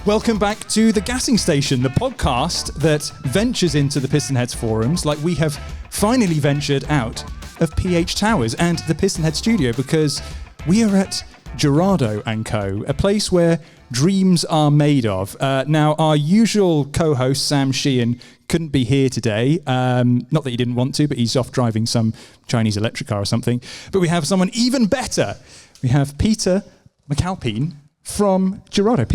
Welcome back to The Gassing Station, the podcast that ventures into the PistonHeads forums like we have finally ventured out of PH Towers and the PistonHeads studio, because we are at Girardo Co, a place where dreams are made of. Now, our usual co-host, Sam Sheehan, couldn't be here today. Not that he didn't want to, but he's off driving some Chinese electric car or something. But we have someone even better. We have Peter Macalpine from Girardo.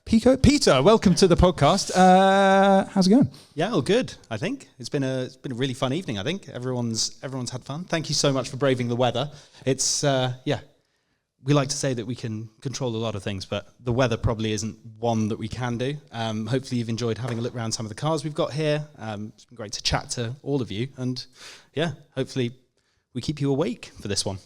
Peter, welcome to the podcast. How's it going? Yeah, all good. I think it's been a really fun evening. I think everyone's had fun. Thank you so much for braving the weather. It's we like to say that we can control a lot of things, but the weather probably isn't one that we can do. Hopefully you've enjoyed having a look around some of the cars we've got here. It's been great to chat to all of you, and yeah, hopefully we keep you awake for this one.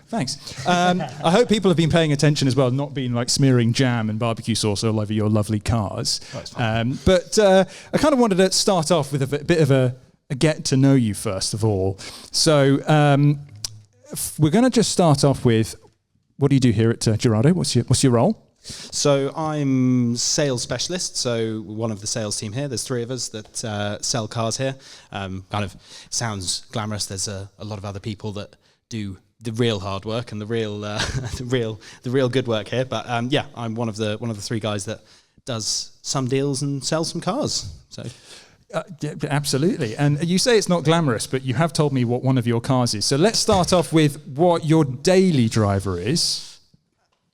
Thanks. I hope people have been paying attention as well, not been like smearing jam and barbecue sauce all over your lovely cars. But I kind of wanted to start off with a bit of a get to know you first of all. So we're going to just start off with, what do you do here at Girardo? What's your role? So I'm sales specialist, so one of the sales team here. There's three of us that sell cars here. Kind of sounds glamorous. There's a lot of other people that do the real hard work and the real good work here. But I'm one of the three guys that does some deals and sells some cars. So. Yeah, absolutely. And you say it's not glamorous, but you have told me what one of your cars is. So let's start off with what your daily driver is.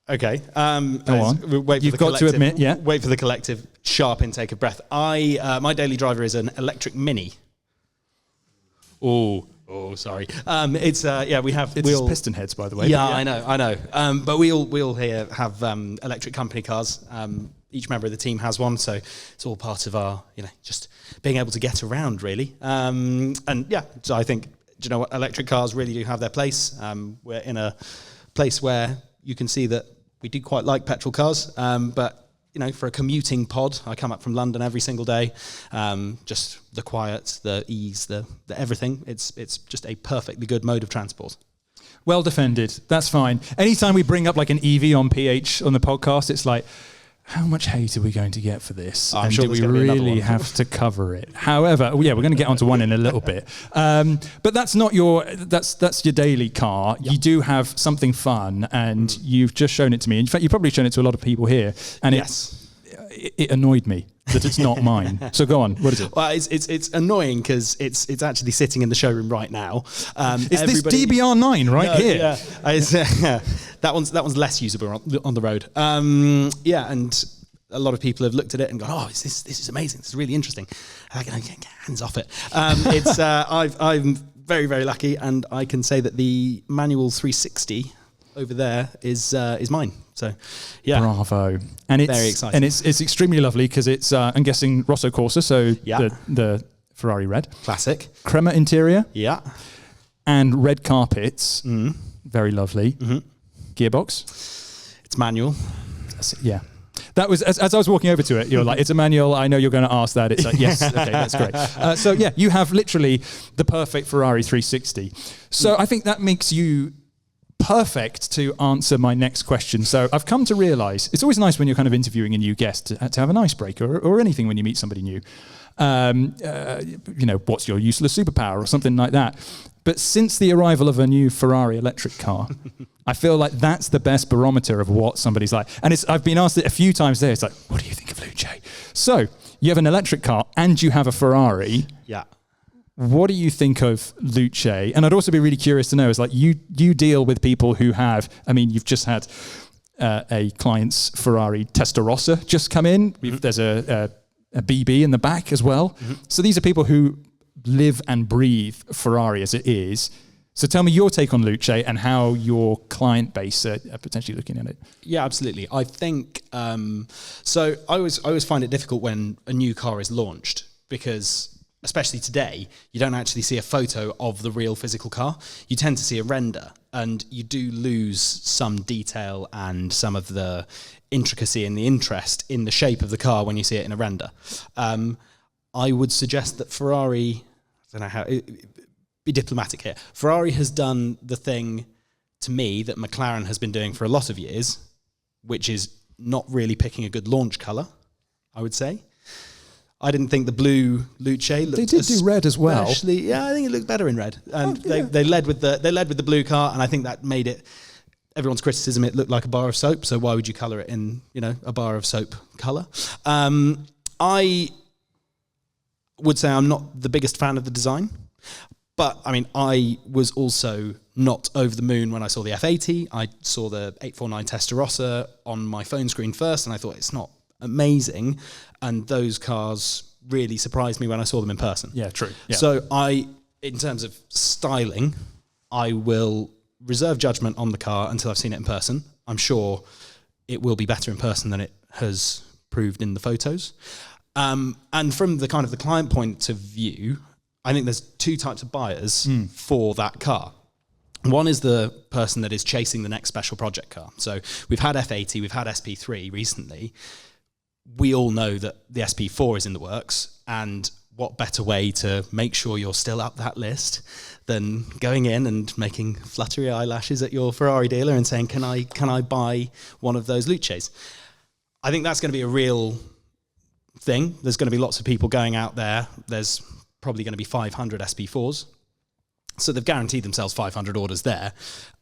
Okay. Go on. You've got to admit, yeah. Wait for the collective sharp intake of breath. My daily driver is an electric Mini. Oh, sorry. It's PistonHeads, by the way. Yeah, I know. But we all here have electric company cars. Each member of the team has one, so it's all part of our, just being able to get around, really. So I think, electric cars really do have their place. We're in a place where you can see that we do quite like petrol cars, but for a commuting pod, I come up from London every single day. Just the quiet, the ease, the everything. It's just a perfectly good mode of transport. Well defended. That's fine. Anytime we bring up like an EV on PH on the podcast, it's like, how much hate are we going to get for this? I'm sure do we really have to cover it? However, we're going to get onto one in a little bit. But that's not that's your daily car. Yep. You do have something fun, and you've just shown it to me. In fact, you've probably shown it to a lot of people here, and it annoyed me that it's not mine. So go on. What is it? Well, it's annoying because it's actually sitting in the showroom right now. Is this DBR9 here? Yeah, that one's less usable on the road. And a lot of people have looked at it and gone, "Oh, this is amazing. This is really interesting." I go, "Get hands off it." I'm very, very lucky, and I can say that the manual 360 over there is mine. So, yeah, bravo! And it's very exciting, and it's extremely lovely because it's I'm guessing Rosso Corsa, so the Ferrari red, classic Crema interior, and red carpets, very lovely. Mm-hmm. Gearbox, it's manual. Yeah. That was as I was walking over to it. You're like, "It's a manual." I know you're going to ask that. It's like, yes, okay, that's great. You have literally the perfect Ferrari 360. So I think that makes you perfect to answer my next question. So I've come to realize it's always nice when you're kind of interviewing a new guest to have an icebreaker or anything when you meet somebody new. What's your useless superpower or something like that. But since the arrival of a new Ferrari electric car, I feel like that's the best barometer of what somebody's like. And I've been asked it a few times there. It's like, what do you think of Luce? So you have an electric car and you have a Ferrari. Yeah. What do you think of Luce? And I'd also be really curious to know, is like you deal with people who have, you've just had a client's Ferrari Testarossa just come in. There's a BB in the back as well. Mm-hmm. So these are people who live and breathe Ferrari as it is. So tell me your take on Luce and how your client base are potentially looking at it. Yeah, absolutely. I think, so I always find it difficult when a new car is launched because, especially today, you don't actually see a photo of the real physical car. You tend to see a render, and you do lose some detail and some of the intricacy and the interest in the shape of the car when you see it in a render. I would suggest that Ferrari, I don't know how, be diplomatic here. Ferrari has done the thing to me that McLaren has been doing for a lot of years, which is not really picking a good launch colour, I would say. I didn't think the blue Luce looked. They did do red as well. Yeah, I think it looked better in red. And yeah. they led with the blue car, and I think that made it everyone's criticism. It looked like a bar of soap, so why would you colour it in a bar of soap colour? I would say I'm not the biggest fan of the design, but I mean I was also not over the moon when I saw the F80. I saw the 849 Testarossa on my phone screen first, and I thought it's not amazing, and those cars really surprised me when I saw them in person. Yeah, true. Yeah. So in terms of styling, I will reserve judgment on the car until I've seen it in person. I'm sure it will be better in person than it has proved in the photos. And from the kind of the client point of view, I think there's two types of buyers for that car. One is the person that is chasing the next special project car. So we've had F80, we've had SP3 recently. We all know that the SP4 is in the works, and what better way to make sure you're still up that list than going in and making fluttery eyelashes at your Ferrari dealer and saying, can I buy one of those Luces? I think that's going to be a real thing. There's going to be lots of people going out there. There's probably going to be 500 SP4s. So they've guaranteed themselves 500 orders there.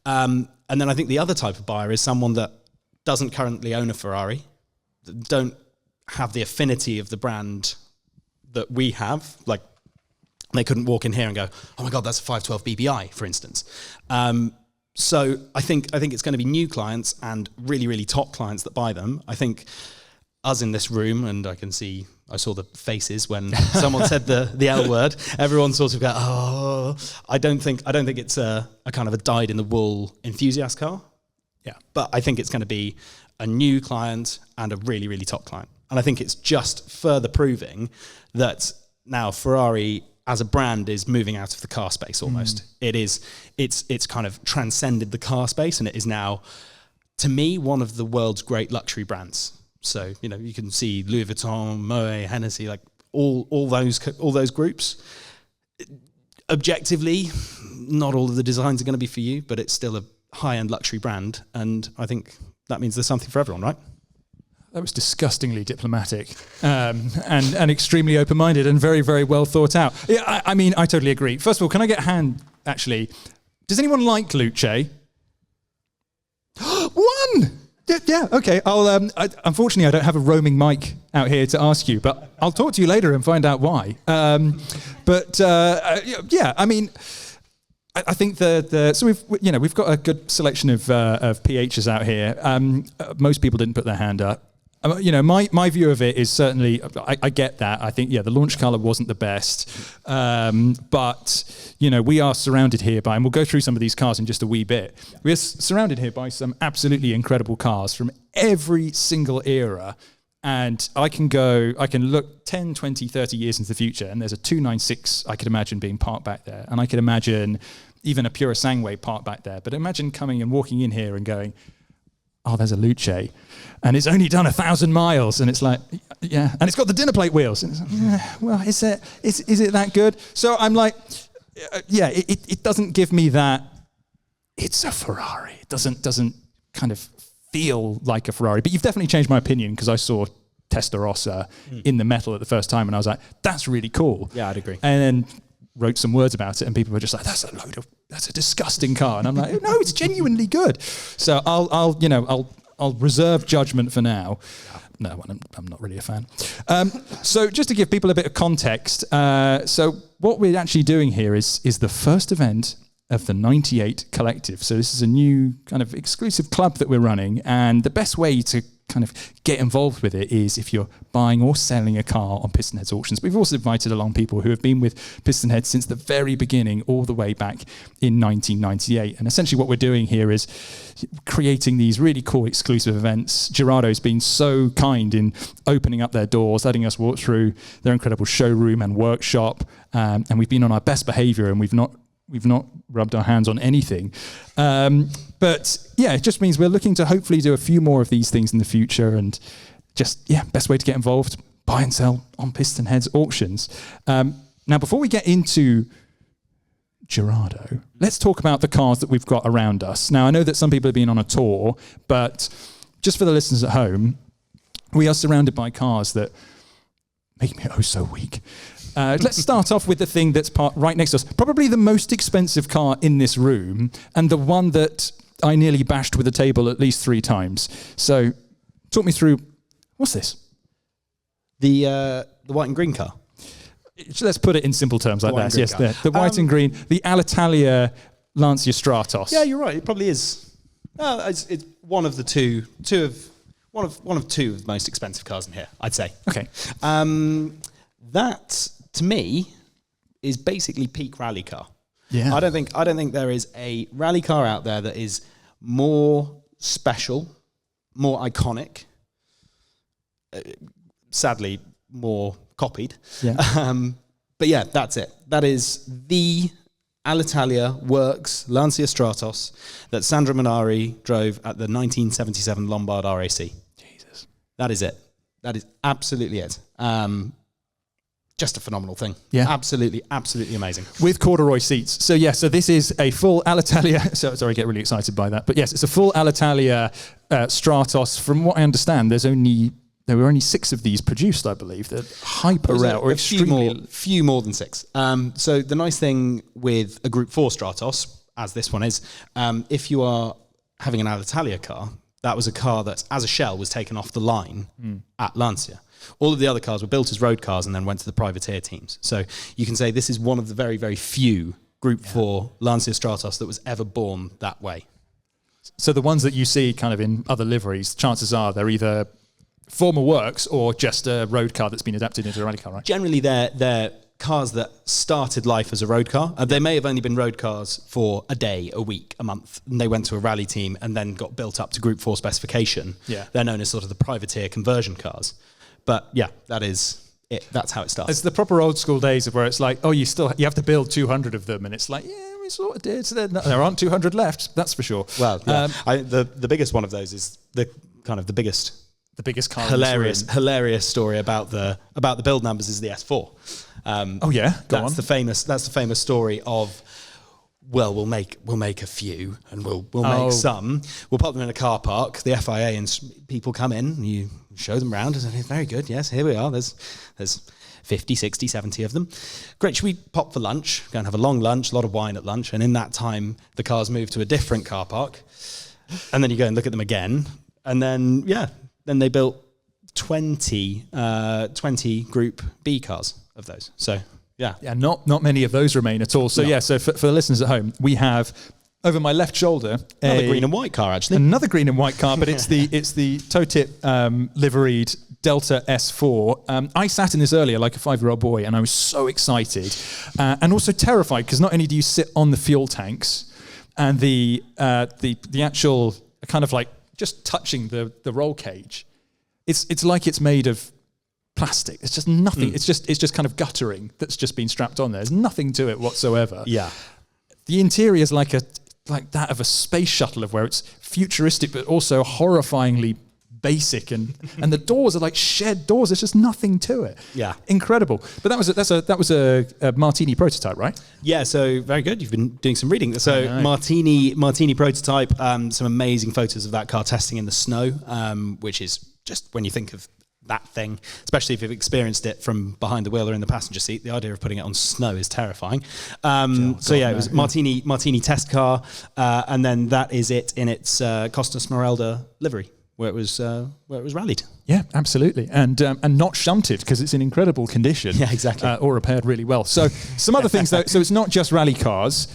And then I think the other type of buyer is someone that doesn't currently own a Ferrari, that don't have the affinity of the brand that we have. Like, they couldn't walk in here and go, oh my God, that's a 512 BBI, for instance. So I think it's going to be new clients and really, really top clients that buy them. I think us in this room, and I saw the faces when someone said the L word. Everyone sort of go, oh. I don't think it's a kind of a dyed in the wool enthusiast car. Yeah, but I think it's going to be a new client and a really, really top client. And I think it's just further proving that now Ferrari as a brand is moving out of the car space almost. It's kind of transcended the car space, and it is now, to me, one of the world's great luxury brands. So, you can see Louis Vuitton, Moet, Hennessy, like all those groups. Objectively, not all of the designs are going to be for you, but it's still a high-end luxury brand, and I think that means there's something for everyone, right? That was disgustingly diplomatic and extremely open-minded and very, very well thought out. Yeah, I mean, I totally agree. First of all, can I get a hand, actually? Does anyone like Luce? One! Yeah, okay. Unfortunately, I don't have a roaming mic out here to ask you, but I'll talk to you later and find out why. Yeah, I mean, I think so we've got a good selection of PHs out here. Most people didn't put their hand up. My view of it is certainly, I get that. I think, the launch colour wasn't the best. But, we are surrounded here by, and we'll go through some of these cars in just a wee bit. We're surrounded here by some absolutely incredible cars from every single era. And I can look 10, 20, 30 years into the future, and there's a 296 I could imagine being parked back there. And I could imagine even a Pura Sangue parked back there. But imagine coming and walking in here and going, oh, there's a Luce, and it's only done 1,000 miles, and it's like, yeah, and it's got the dinner plate wheels, and it's like, yeah, well, is it that good? So I'm like, it doesn't give me that. It's a Ferrari. It doesn't kind of feel like a Ferrari, but you've definitely changed my opinion because I saw Testarossa in the metal at the first time, and I was like, that's really cool. Yeah, I'd agree. And then wrote some words about it, and people were just like, that's a disgusting car. And I'm like, no, it's genuinely good. So I'll reserve judgment for now. No, I'm not really a fan. So just to give people a bit of context, so what we're actually doing here is the first event of the 98 Collective. So this is a new kind of exclusive club that we're running, and the best way to kind of get involved with it is if you're buying or selling a car on PistonHeads auctions. We've also invited along people who have been with PistonHeads since the very beginning, all the way back in 1998. And essentially what we're doing here is creating these really cool exclusive events. Girardo's been so kind in opening up their doors, letting us walk through their incredible showroom and workshop, and we've been on our best behavior, and we've not rubbed our hands on anything. But yeah, it just means we're looking to hopefully do a few more of these things in the future, and just, best way to get involved, buy and sell on PistonHeads auctions. Now, before we get into Girardo, let's talk about the cars that we've got around us. Now, I know that some people have been on a tour, but just for the listeners at home, we are surrounded by cars that make me so weak. Let's start off with the thing that's parked right next to us. Probably the most expensive car in this room, and the one that I nearly bashed with a table at least 3 times. So, talk me through, what's this? The white and green car. Let's put it in simple terms like that. Yes, the white and green, the Alitalia Lancia Stratos. Yeah, you're right. It probably is. It's one of the two of the most expensive cars in here, I'd say. Okay. That to me is basically peak rally car. Yeah. I don't think there is a rally car out there that is more special, more iconic. Sadly, more copied. Yeah. But yeah, that's it. That is the Alitalia Works Lancia Stratos that Sandro Munari drove at the 1977 Lombard RAC. Jesus. That is it. That is absolutely it. Just a phenomenal thing. Yeah. Absolutely, absolutely amazing. With corduroy seats. So so this is a full Alitalia. Sorry, I get really excited by that. But yes, it's a full Alitalia Stratos. From what I understand, there were only 6 of these produced, I believe. They're hyper rare or extremely... Few more than 6. So the nice thing with a Group 4 Stratos, as this one is, if you are having an Alitalia car, that was a car that, as a shell, was taken off the line at Lancia. All of the other cars were built as road cars and then went to the privateer teams. So you can say this is one of the very, very few Group 4 Lancia Stratos that was ever born that way. So the ones that you see kind of in other liveries, chances are they're either former works or just a road car that's been adapted into a rally car, right? Generally, they're cars that started life as a road car. They may have only been road cars for a day, a week, a month, and they went to a rally team and then got built up to Group 4 specification. Yeah. They're known as sort of the privateer conversion cars. But yeah, that is it. That's how it starts. It's the proper old school days of where it's like, you have to build 200 of them, and it's like, yeah, we sort of did. So there aren't 200 left, that's for sure. Well, yeah. The biggest one of those is the biggest car. Hilarious story about the build numbers is the S4. That's the famous story of, well, we'll make a few and we'll make some. We'll put them in a car park. The FIA and people come in and you show them around and say, very good. Yes, here we are. There's 50, 60, 70 of them. Great. Should we pop for lunch? Go and have a long lunch, a lot of wine at lunch. And in that time, the cars move to a different car park. And then you go and look at them again. And then, then they built 20 Group B cars of those. So, yeah. Yeah, not many of those remain at all. So, so for the listeners at home, we have over my left shoulder another green and white car, actually. Another green and white car, but it's the toe tip liveried Delta S4. I sat in this earlier like a 5-year-old boy, and I was so excited and also terrified because not only do you sit on the fuel tanks and the actual kind of like just touching the roll cage, it's like it's made of plastic. It's just nothing. It's just kind of guttering that's just been strapped on there. There's nothing to it whatsoever. Yeah. The interior is like that of a space shuttle, of where it's futuristic but also horrifyingly basic, and the doors are like shed doors. There's just nothing to it. Yeah, incredible. But that was a Martini prototype, right? Yeah. So very good. You've been doing some reading. So Martini prototype. Some amazing photos of that car testing in the snow, which is just, when you think of that thing, especially if you've experienced it from behind the wheel or in the passenger seat, the idea of putting it on snow is terrifying. It was Martini test car, and then that is it in its Costa Smeralda livery, where it was rallied. Yeah, absolutely, and not shunted because it's in incredible condition. Yeah, exactly, or repaired really well. So some other things though. So it's not just rally cars.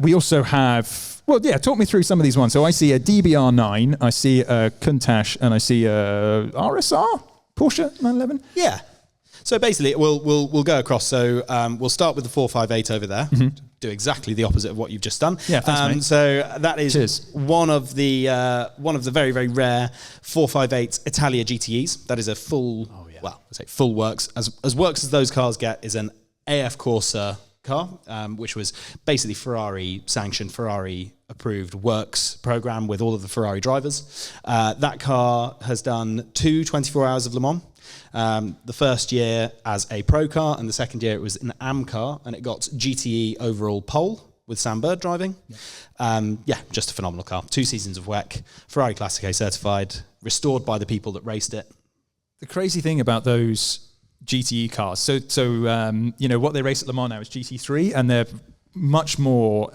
We also have. Well, yeah, talk me through some of these ones. So I see a DBR9, I see a Countach, and I see a RSR, Porsche 911. Yeah. So basically, we'll go across. So we'll start with the 458 over there. Mm-hmm. Do exactly the opposite of what you've just done. Yeah, thanks, mate. So that is one of the very, very rare 458 Italia GTEs. That is a full, full works as works as those cars get. Is an AF Corsa car, which was basically Ferrari sanctioned, Ferrari approved works program with all of the Ferrari drivers. That car has done 24 hours of Le Mans. The first year as a pro car, and the second year it was an AM car, and it got GTE overall pole, with Sam Bird driving. Just a phenomenal car. 2 seasons of WEC, Ferrari Classic A certified, restored by the people that raced it. The crazy thing about those GTE cars, so what they race at Le Mans now is GT3, and they're much more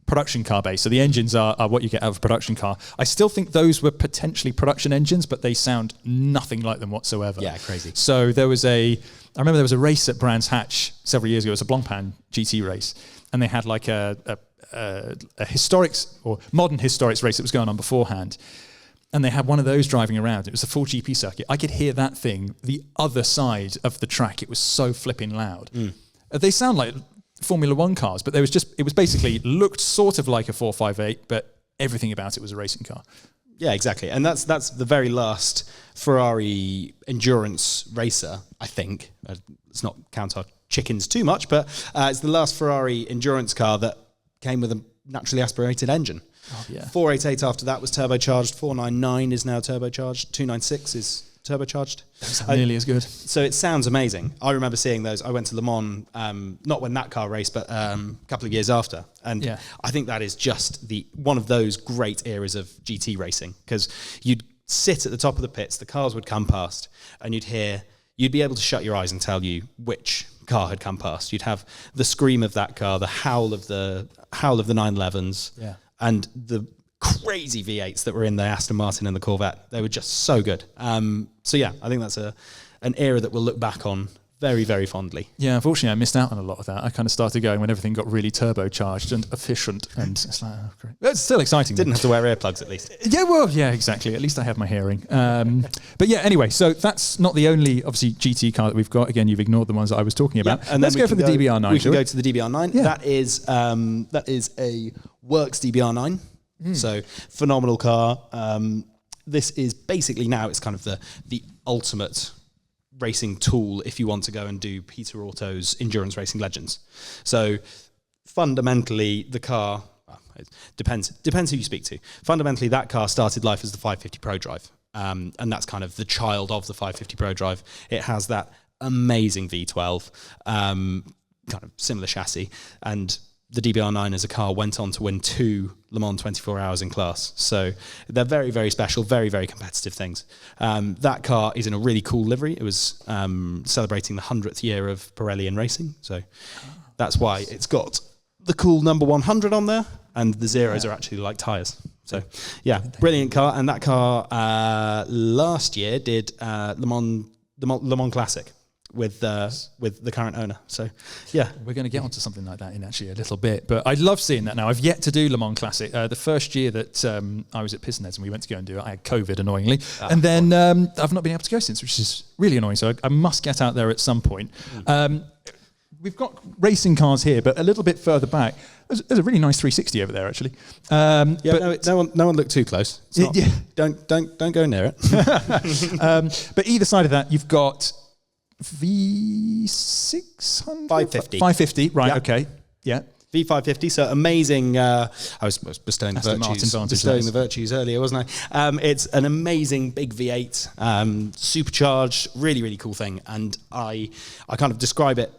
production car based. So the engines are what you get out of a production car. I still think those were potentially production engines, but they sound nothing like them whatsoever. Yeah, crazy. So I remember there was a race at Brands Hatch several years ago. It was a Blancpain GT race, and they had like a historics or modern historics race that was going on beforehand. And they had one of those driving around. It was a full GP circuit. I could hear that thing the other side of the track. It was so flipping loud. They sound like Formula One cars, but it was basically looked sort of like a 458, but everything about it was a racing car. Yeah, exactly. And that's the very last Ferrari endurance racer, I think. Let's not count our chickens too much, but it's the last Ferrari endurance car that came with a naturally aspirated engine. Oh, yeah. 488 after that was turbocharged. 499 is now turbocharged. 296 is turbocharged. That's nearly as good. So it sounds amazing. I remember seeing those. I went to Le Mans, not when that car raced, but a couple of years after. And I think that is just one of those great eras of GT racing, because you'd sit at the top of the pits, the cars would come past, and you'd be able to shut your eyes and tell you which car had come past. You'd have the scream of that car, the howl of the 911s, and the crazy V8s that were in the Aston Martin and the Corvette. They were just so good. I think that's an era that we'll look back on very, very fondly. Yeah, unfortunately, I missed out on a lot of that. I kind of started going when everything got really turbocharged and efficient, and it's like, oh, great. It's still exciting. Didn't have to wear earplugs, at least. Yeah, exactly. At least I have my hearing. But yeah, anyway, so that's not the only, obviously, GT car that we've got. Again, you've ignored the ones that I was talking about. And let's go for the DBR9. We can go to the DBR9. Yeah. That is a Works DBR9. So phenomenal car. This is basically now it's kind of the ultimate racing tool if you want to go and do Peter Auto's Endurance Racing Legends. So fundamentally, the car it depends who you speak to. Fundamentally, that car started life as the 550 Pro Drive, and that's kind of the child of the 550 Pro Drive. It has that amazing V12, kind of similar chassis, and the DBR9 as a car went on to win 2 Le Mans 24 Hours in class. So they're very, very special, very, very competitive things. That car is in a really cool livery. It was celebrating the 100th year of Pirelli in racing. So that's why it's got the cool number 100 on there, and the zeros are actually like tyres. So yeah, brilliant car. And that car last year did Le Mans Classic with the current owner. So yeah, we're going to get onto something like that in actually a little bit, but I love seeing that now. I've yet to do Le Mans Classic. The first year that I was at PistonHeads and we went to go and do it, I had COVID annoyingly, and then I've not been able to go since, which is really annoying. So I must get out there at some point. We've got racing cars here, but a little bit further back, there's a really nice 360 over there, actually. No one look too close. Don't go near it. But either side of that, you've got V600? 550, right, yeah. Okay, yeah. V550, so amazing. I was bestowing the virtues earlier, wasn't I? It's an amazing big V8, supercharged, really, really cool thing. And I kind of describe it,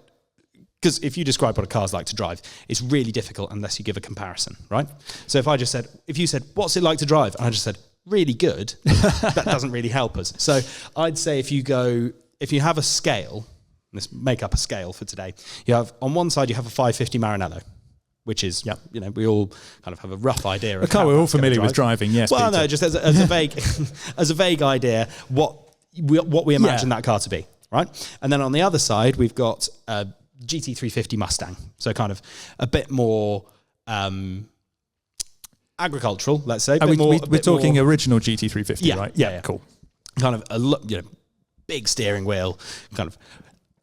because if you describe what a car's like to drive, it's really difficult unless you give a comparison, right? So if you said, what's it like to drive? And I just said, really good, that doesn't really help us. So I'd say if you have a scale, let's make up a scale for today. You have, on one side, you have a 550 Maranello, which is, we all kind of have a rough idea of a car we're all familiar with driving, yes. Well, Peter. No, just as a vague, as a vague idea, what we imagine that car to be, right? And then on the other side, we've got a GT350 Mustang, so kind of a bit more agricultural, let's say. We're talking original GT350, right? Yeah, cool. Kind of big steering wheel, kind of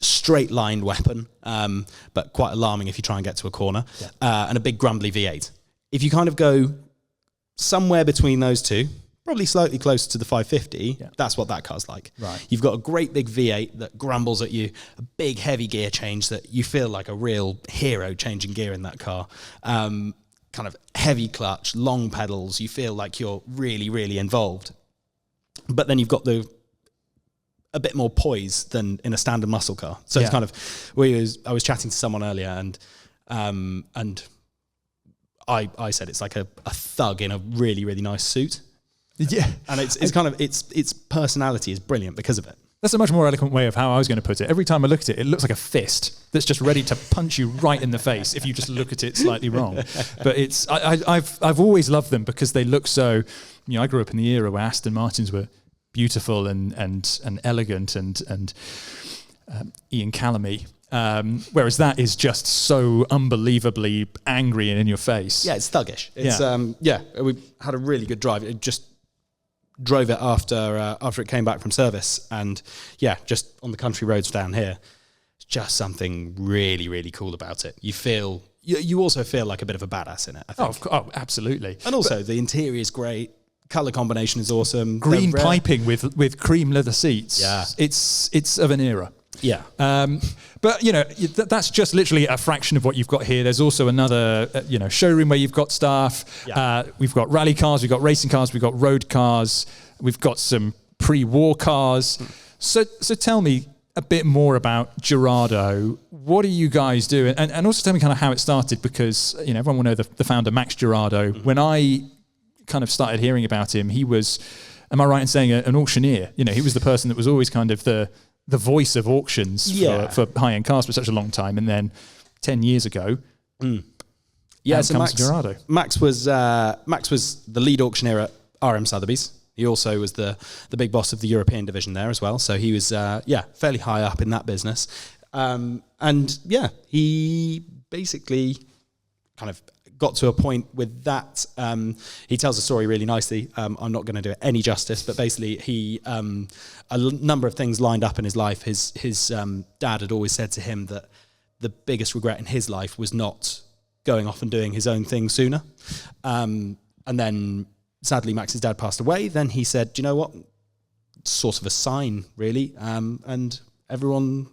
straight lined weapon, but quite alarming if you try and get to a corner, and a big grumbly V8. If you kind of go somewhere between those two, probably slightly closer to the 550, that's what that car's like. Right. You've got a great big V8 that grumbles at you, a big heavy gear change that you feel like a real hero changing gear in that car. Kind of heavy clutch, long pedals, you feel like you're really, really involved. But then you've got a bit more poise than in a standard muscle car. So it's kind of, I was chatting to someone earlier and I said it's like a thug in a really, really nice suit. Yeah. And its personality is brilliant because of it. That's a much more eloquent way of how I was going to put it. Every time I look at it, it looks like a fist that's just ready to punch you right in the face if you just look at it slightly wrong. But I've always loved them because they look so. I grew up in the era where Aston Martins were beautiful and elegant and Ian Callamy. Whereas that is just so unbelievably angry and in your face. Yeah, it's thuggish. It's we had a really good drive. It just drove it after it came back from service, and just on the country roads down here, it's just something really, really cool about it. You also feel like a bit of a badass in it, I think. Oh, absolutely. And also the interior is great. Colour combination is awesome. Green piping with cream leather seats. Yeah. It's of an era. Yeah. But, that's just literally a fraction of what you've got here. There's also another, showroom where you've got stuff. Yeah. We've got rally cars, we've got racing cars, we've got road cars, we've got some pre-war cars. So tell me a bit more about Girardo. What do you guys do? And also tell me kind of how it started, because, everyone will know the founder, Max Girardo. When I kind of started hearing about him, he was, am I right in saying, an auctioneer? He was the person that was always kind of the voice of auctions for high-end cars for such a long time, and then 10 years ago, so comes Girardo. Max was the lead auctioneer at RM Sotheby's. He also was the big boss of the European division there as well. So he was fairly high up in that business, he basically kind of got to a point with that. He tells a story really nicely. I'm not going to do it any justice, but basically he a number of things lined up in his life. His dad had always said to him that the biggest regret in his life was not going off and doing his own thing sooner. And then sadly Max's dad passed away. Then he said, do you know what? It's sort of a sign, really. And everyone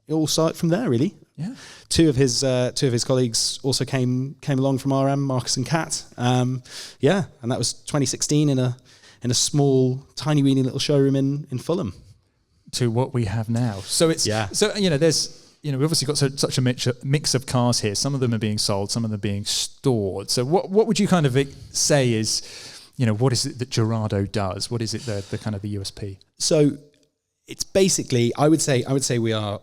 all saw it from there, really. Yeah. Two of his colleagues also came along from RM, Marcus and Kat. And that was 2016 in a small, tiny, weeny little showroom in Fulham. To what we have now. So it's there's we've obviously got such a mix of cars here. Some of them are being sold, some of them are being stored. So what would you kind of say is, what is it that Girardo does? What is it the kind of the USP? So it's basically, I would say we are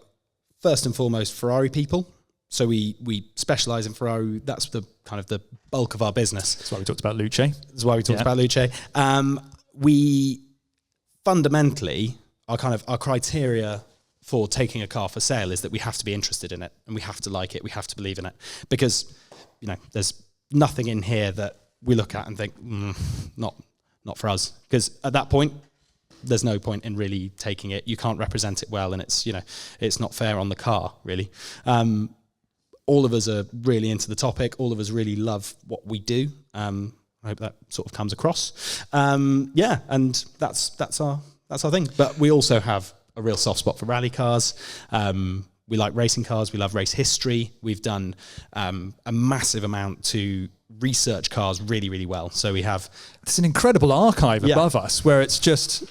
first and foremost Ferrari people. So we specialise in Ferrari. That's the kind of the bulk of our business. That's why we talked about Luce. We fundamentally, our criteria for taking a car for sale is that we have to be interested in it and we have to like it. We have to believe in it, because there's nothing in here that we look at and think not for us. Because at that point, there's no point in really taking it. You can't represent it well, and it's not fair on the car, really. All of us are really into the topic. All of us really love what we do. I hope that sort of comes across. And that's our thing. But we also have a real soft spot for rally cars. We like racing cars. We love race history. We've done a massive amount to research cars really, really well. So we have... It's an incredible archive above us where it's just...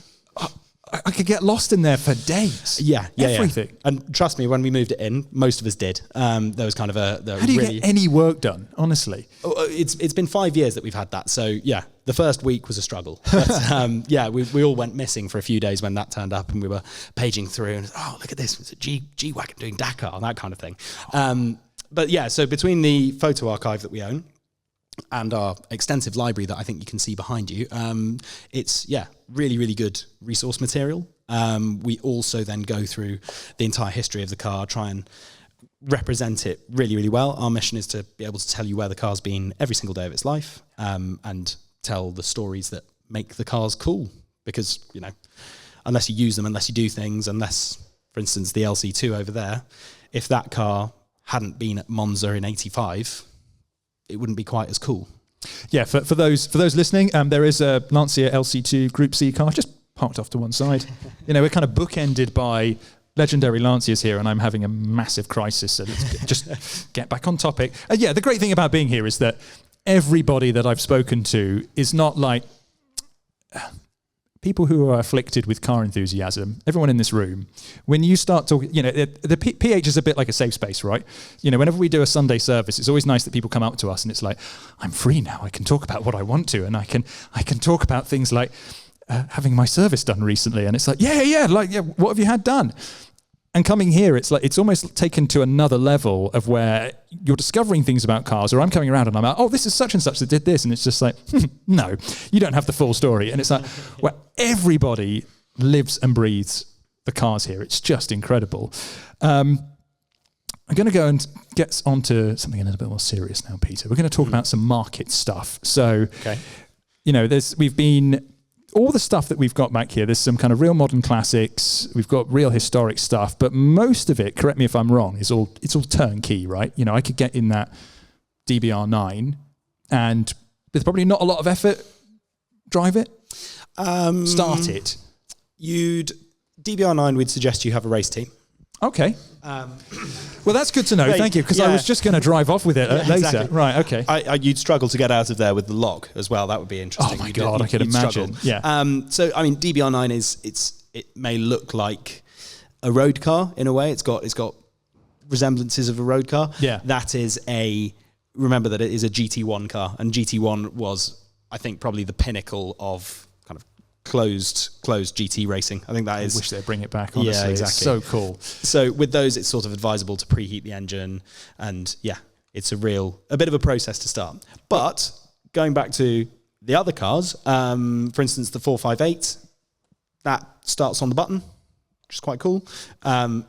I could get lost in there for days. Everything. Yeah. And trust me, when we moved it in, most of us did. There was kind of How do you get any work done, honestly? It's been 5 years that we've had that. So, the first week was a struggle. But, we all went missing for a few days when that turned up, and we were paging through and, look at this. It's a G-Wagon doing Dakar, that kind of thing. So between the photo archive that we own and our extensive library that I think you can see behind you, it's really, really good resource material. We also then go through the entire history of the car, try and represent it really, really well. Our mission is to be able to tell you where the car's been every single day of its life, and tell the stories that make the cars cool. Because, unless you use them, unless you do things, unless, for instance, the LC2 over there, if that car hadn't been at Monza in 85, it wouldn't be quite as cool. Yeah, for those listening, there is a Lancia LC2 Group C car just parked off to one side. We're kind of bookended by legendary Lancias here, and I'm having a massive crisis. So let's just get back on topic. The great thing about being here is that everybody that I've spoken to is not like people who are afflicted with car enthusiasm, everyone in this room, when you start talking, the PH is a bit like a safe space, right? Whenever we do a Sunday service, it's always nice that people come up to us and it's like, I'm free now. I can talk about what I want to, and I can talk about things like having my service done recently, and it's like, what have you had done? And coming here, it's like it's almost taken to another level of where you're discovering things about cars, or I'm coming around and I'm like, oh, this is such and such that did this, and it's just like, no, you don't have the full story. And it's like, well, everybody lives and breathes the cars here. It's just incredible. I'm going to go and get onto something a little bit more serious now, Peter. We're going to talk about some market stuff. So, we've been... all the stuff that we've got back here, there's some kind of real modern classics. We've got real historic stuff, but most of it, correct me if I'm wrong, it's all turnkey, right? I could get in that DBR9 and with probably not a lot of effort, drive it, start it. DBR9, we'd suggest you have a race team. Okay. Well, that's good to know. Thank you, because I was just going to drive off with it later. Exactly. Right, okay. You'd struggle to get out of there with the lock as well. That would be interesting. Oh my God, I could imagine. Struggle. Yeah. So, I mean, DBR9 it may look like a road car in a way. It's got resemblances of a road car. Yeah. Remember that it is a GT1 car, and GT1 was, I think, probably the pinnacle of kind of closed GT racing. I think that is... I wish they'd bring it back, honestly. Yeah, exactly. It's so cool. So with those, it's sort of advisable to preheat the engine, and it's a bit of a process to start. But going back to the other cars, for instance, the 458, that starts on the button, which is quite cool. The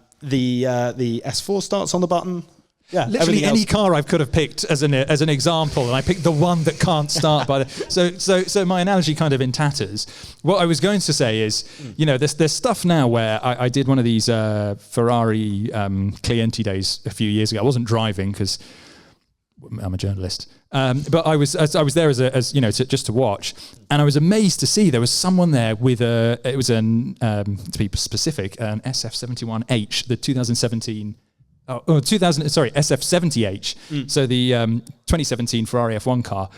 S4 starts on the button. Yeah, literally any car I could have picked as an example, and I picked the one that can't start by the. So my analogy kind of in tatters. What I was going to say is, there's stuff now where I did one of these Ferrari Clienti days a few years ago. I wasn't driving because I'm a journalist, but I was there as just to watch, and I was amazed to see there was someone there with to be specific, an SF71H, the 2017. SF70H. So the 2017 Ferrari F1 car,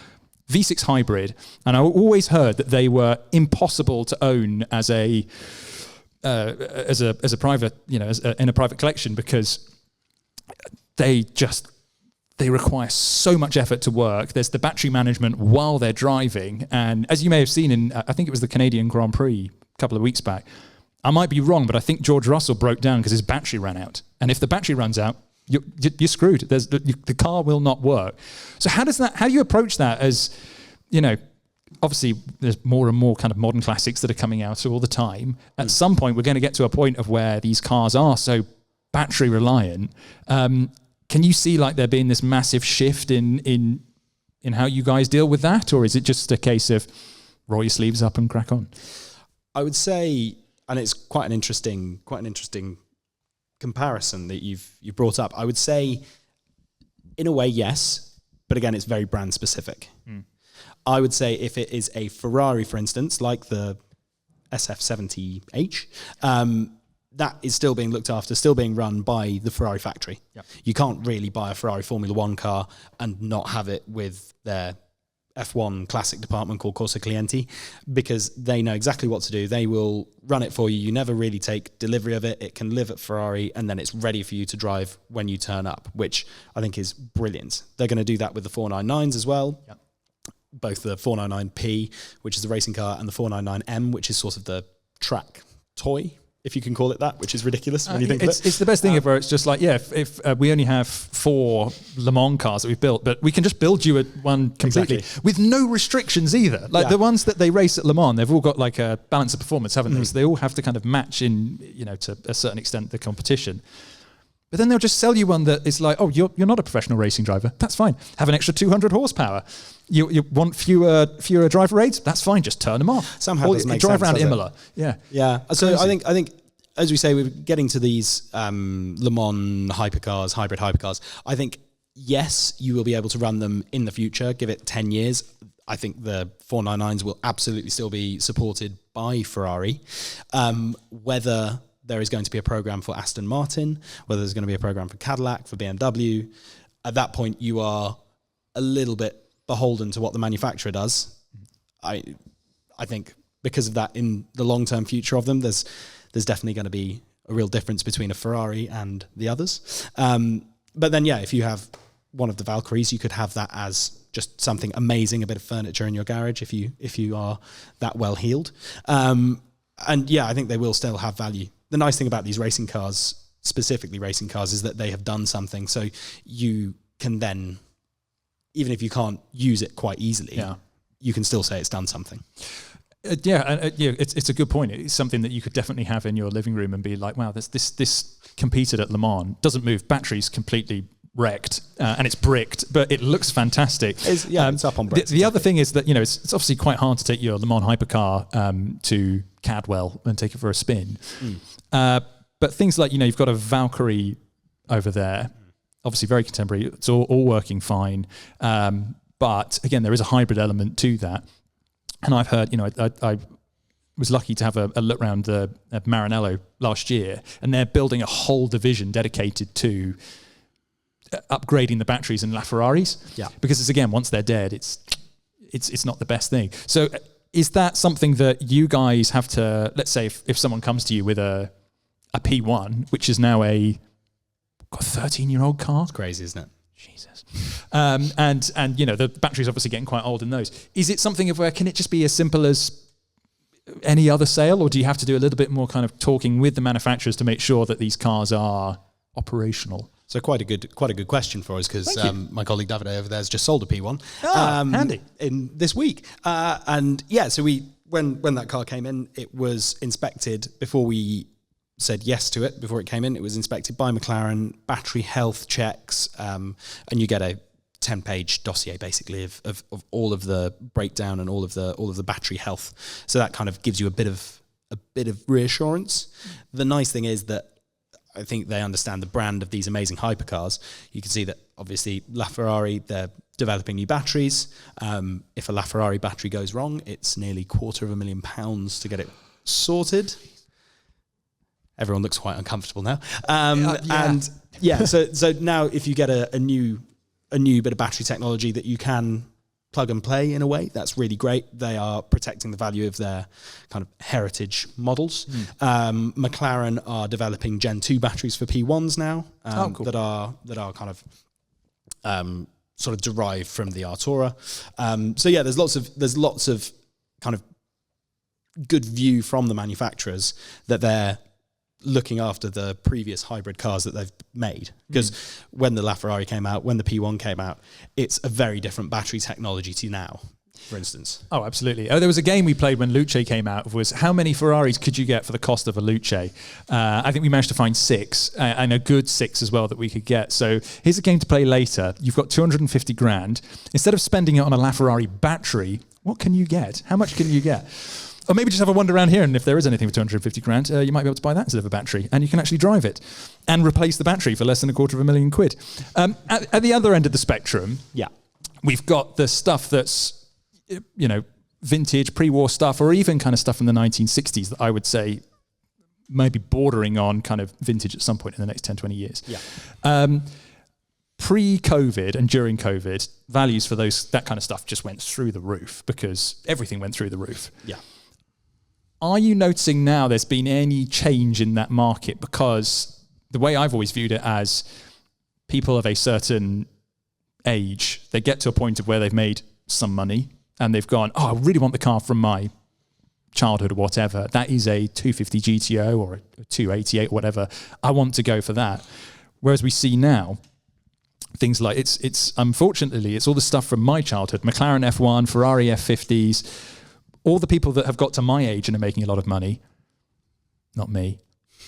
V6 hybrid, and I always heard that they were impossible to own as a private, in a private collection, because they require so much effort to work. There's the battery management while they're driving, and as you may have seen in, I think it was the Canadian Grand Prix a couple of weeks back. I might be wrong, but I think George Russell broke down because his battery ran out. And if the battery runs out, you're screwed. The car will not work. So how do you approach that as, obviously there's more and more kind of modern classics that are coming out all the time. At some point, we're going to get to a point of where these cars are so battery reliant. Can you see like there being this massive shift in how you guys deal with that? Or is it just a case of roll your sleeves up and crack on? I would say... and it's quite an interesting comparison that you've brought up. I would say, in a way, yes, but again, it's very brand specific. I would say if it is a Ferrari, for instance, like the SF70H, that is still being looked after, still being run by the Ferrari factory. Yep. You can't really buy a Ferrari Formula One car and not have it with their F1 classic department called Corsa Clienti, because they know exactly what to do. They will run it for you. You never really take delivery of it. It can live at Ferrari, and then it's ready for you to drive when you turn up, which I think is brilliant. They're going to do that with the 499s as well. Yep. Both the 499P, which is the racing car, and the 499M, which is sort of the track toy, if you can call it that, which is ridiculous when you think of it. It's the best thing where it's just like, if we only have 4 Le Mans cars that we've built, but we can just build you one completely with no restrictions either. Like the ones that they race at Le Mans, they've all got like a balance of performance, haven't they? So they all have to kind of match in, to a certain extent, the competition. But then they'll just sell you one that is like, oh, you're not a professional racing driver. That's fine. Have an extra 200 horsepower. You want fewer driver aids? That's fine. Just turn them off. Somehow doesn't make drive sense, around Imola. Yeah. Yeah. So I think, as we say, we're getting to these Le Mans hypercars, hybrid hypercars. I think, yes, you will be able to run them in the future. Give it 10 years. I think the 499s will absolutely still be supported by Ferrari. Whether there is going to be a program for Aston Martin, whether there's going to be a program for Cadillac, for BMW, at that point you are a little bit beholden to what the manufacturer does. I think because of that in the long-term future of them, there's definitely going to be a real difference between a Ferrari and the others. But then, yeah, if you have one of the Valkyries, you could have that as just something amazing, a bit of furniture in your garage if you are that well heeled. And yeah, I think they will still have value. The nice thing about these racing cars, specifically racing cars, is that they have done something. So you can then, even if you can't use it quite easily, you can still say it's done something. It's a good point. It's something that you could definitely have in your living room and be like, wow, this competed at Le Mans, doesn't move, battery's completely wrecked, and it's bricked, but it looks fantastic. It's up on bricks. The other thing is that, it's obviously quite hard to take your Le Mans hypercar to Cadwell and take it for a spin. But things like, you've got a Valkyrie over there, obviously very contemporary, it's all working fine. But again, there is a hybrid element to that. And I've heard, I was lucky to have a look around the Maranello last year, and they're building a whole division dedicated to upgrading the batteries in LaFerraris. Yeah. Because it's, again, once they're dead, it's not the best thing. So is that something that you guys have to, let's say if someone comes to you with a P1, which is now a 13-year-old car? It's crazy, isn't it? Jesus. And the battery's obviously getting quite old in those. Is it something of where, can it just be as simple as any other sale, or do you have to do a little bit more kind of talking with the manufacturers to make sure that these cars are operational? So quite a good question for us, because my colleague Davide over there has just sold a P1. Handy. In this week. And yeah, so when that car came in, it was inspected before we said yes to it. Before it came in, it was inspected by McLaren, battery health checks, and you get a 10-page dossier basically of all of the breakdown and all of the battery health. So that kind of gives you a bit of reassurance. The nice thing is that I think they understand the brand of these amazing hypercars. You can see that obviously LaFerrari, they're developing new batteries. If a LaFerrari battery goes wrong, it's nearly £250,000 to get it sorted. Everyone looks quite uncomfortable now. And yeah, so now if you get a new bit of battery technology that you can plug and play in a way, that's really great. They are protecting the value of their kind of heritage models. McLaren are developing Gen 2 batteries for P1s now, cool. that are kind of sort of derived from the Artura. So yeah, there's lots of kind of good view from the manufacturers that they're looking after the previous hybrid cars that they've made. Because when the LaFerrari came out, when the P1 came out, it's a very different battery technology to now, for instance. Oh, absolutely. There was a game we played when Luce came out, was how many Ferraris could you get for the cost of a Luce? I think we managed to find 6, and a good 6 as well that we could get. So here's a game to play later. You've got 250 grand. Instead of spending it on a LaFerrari battery, what can you get? How much can you get? Or maybe just have a wander around here, and if there is anything for 250 grand, you might be able to buy that instead of a battery, and you can actually drive it and replace the battery for less than £250,000. At the other end of the spectrum, we've got the stuff that's, vintage, pre-war stuff, or even kind of stuff from the 1960s that I would say maybe bordering on kind of vintage at some point in the next 10, 20 years. Pre-COVID and during COVID, values for that kind of stuff just went through the roof because everything went through the roof. Are you noticing now there's been any change in that market? Because the way I've always viewed it as people of a certain age, they get to a point of where they've made some money and they've gone, I really want the car from my childhood or whatever. That is a 250 GTO or a 288 or whatever. I want to go for that. Whereas we see now, things like it's unfortunately, it's all the stuff from my childhood, McLaren F1, Ferrari F50s, all the people that have got to my age and are making a lot of money, not me,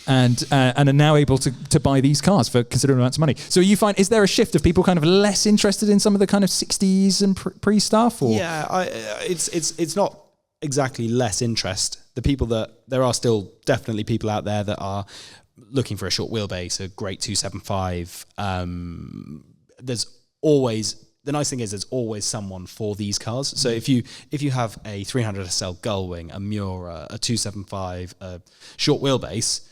and are now able to buy these cars for considerable amounts of money. So is there a shift of people kind of less interested in some of the kind of 60s and pre stuff? Or? Yeah, it's not exactly less interest. There are still definitely people out there that are looking for a short wheelbase, a great 275. The nice thing is there's always someone for these cars. So if you have a 300 SL Gullwing, a Miura, a 275, a short wheelbase,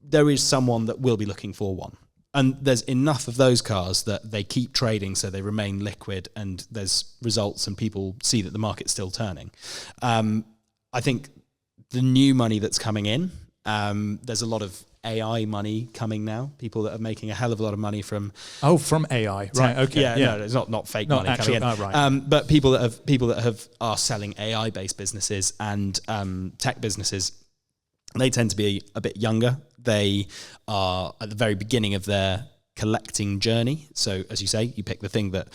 there is someone that will be looking for one. And there's enough of those cars that they keep trading, so they remain liquid, and there's results, and people see that the market's still turning. I think the new money that's coming in, there's a lot of AI money coming now. People that are making a hell of a lot of money from from AI, right? Okay, yeah. No, it's not fake Not money actual, coming in. right. But people that are selling AI based businesses and tech businesses. They tend to be a bit younger. They are at the very beginning of their collecting journey. So, as you say, you pick the thing that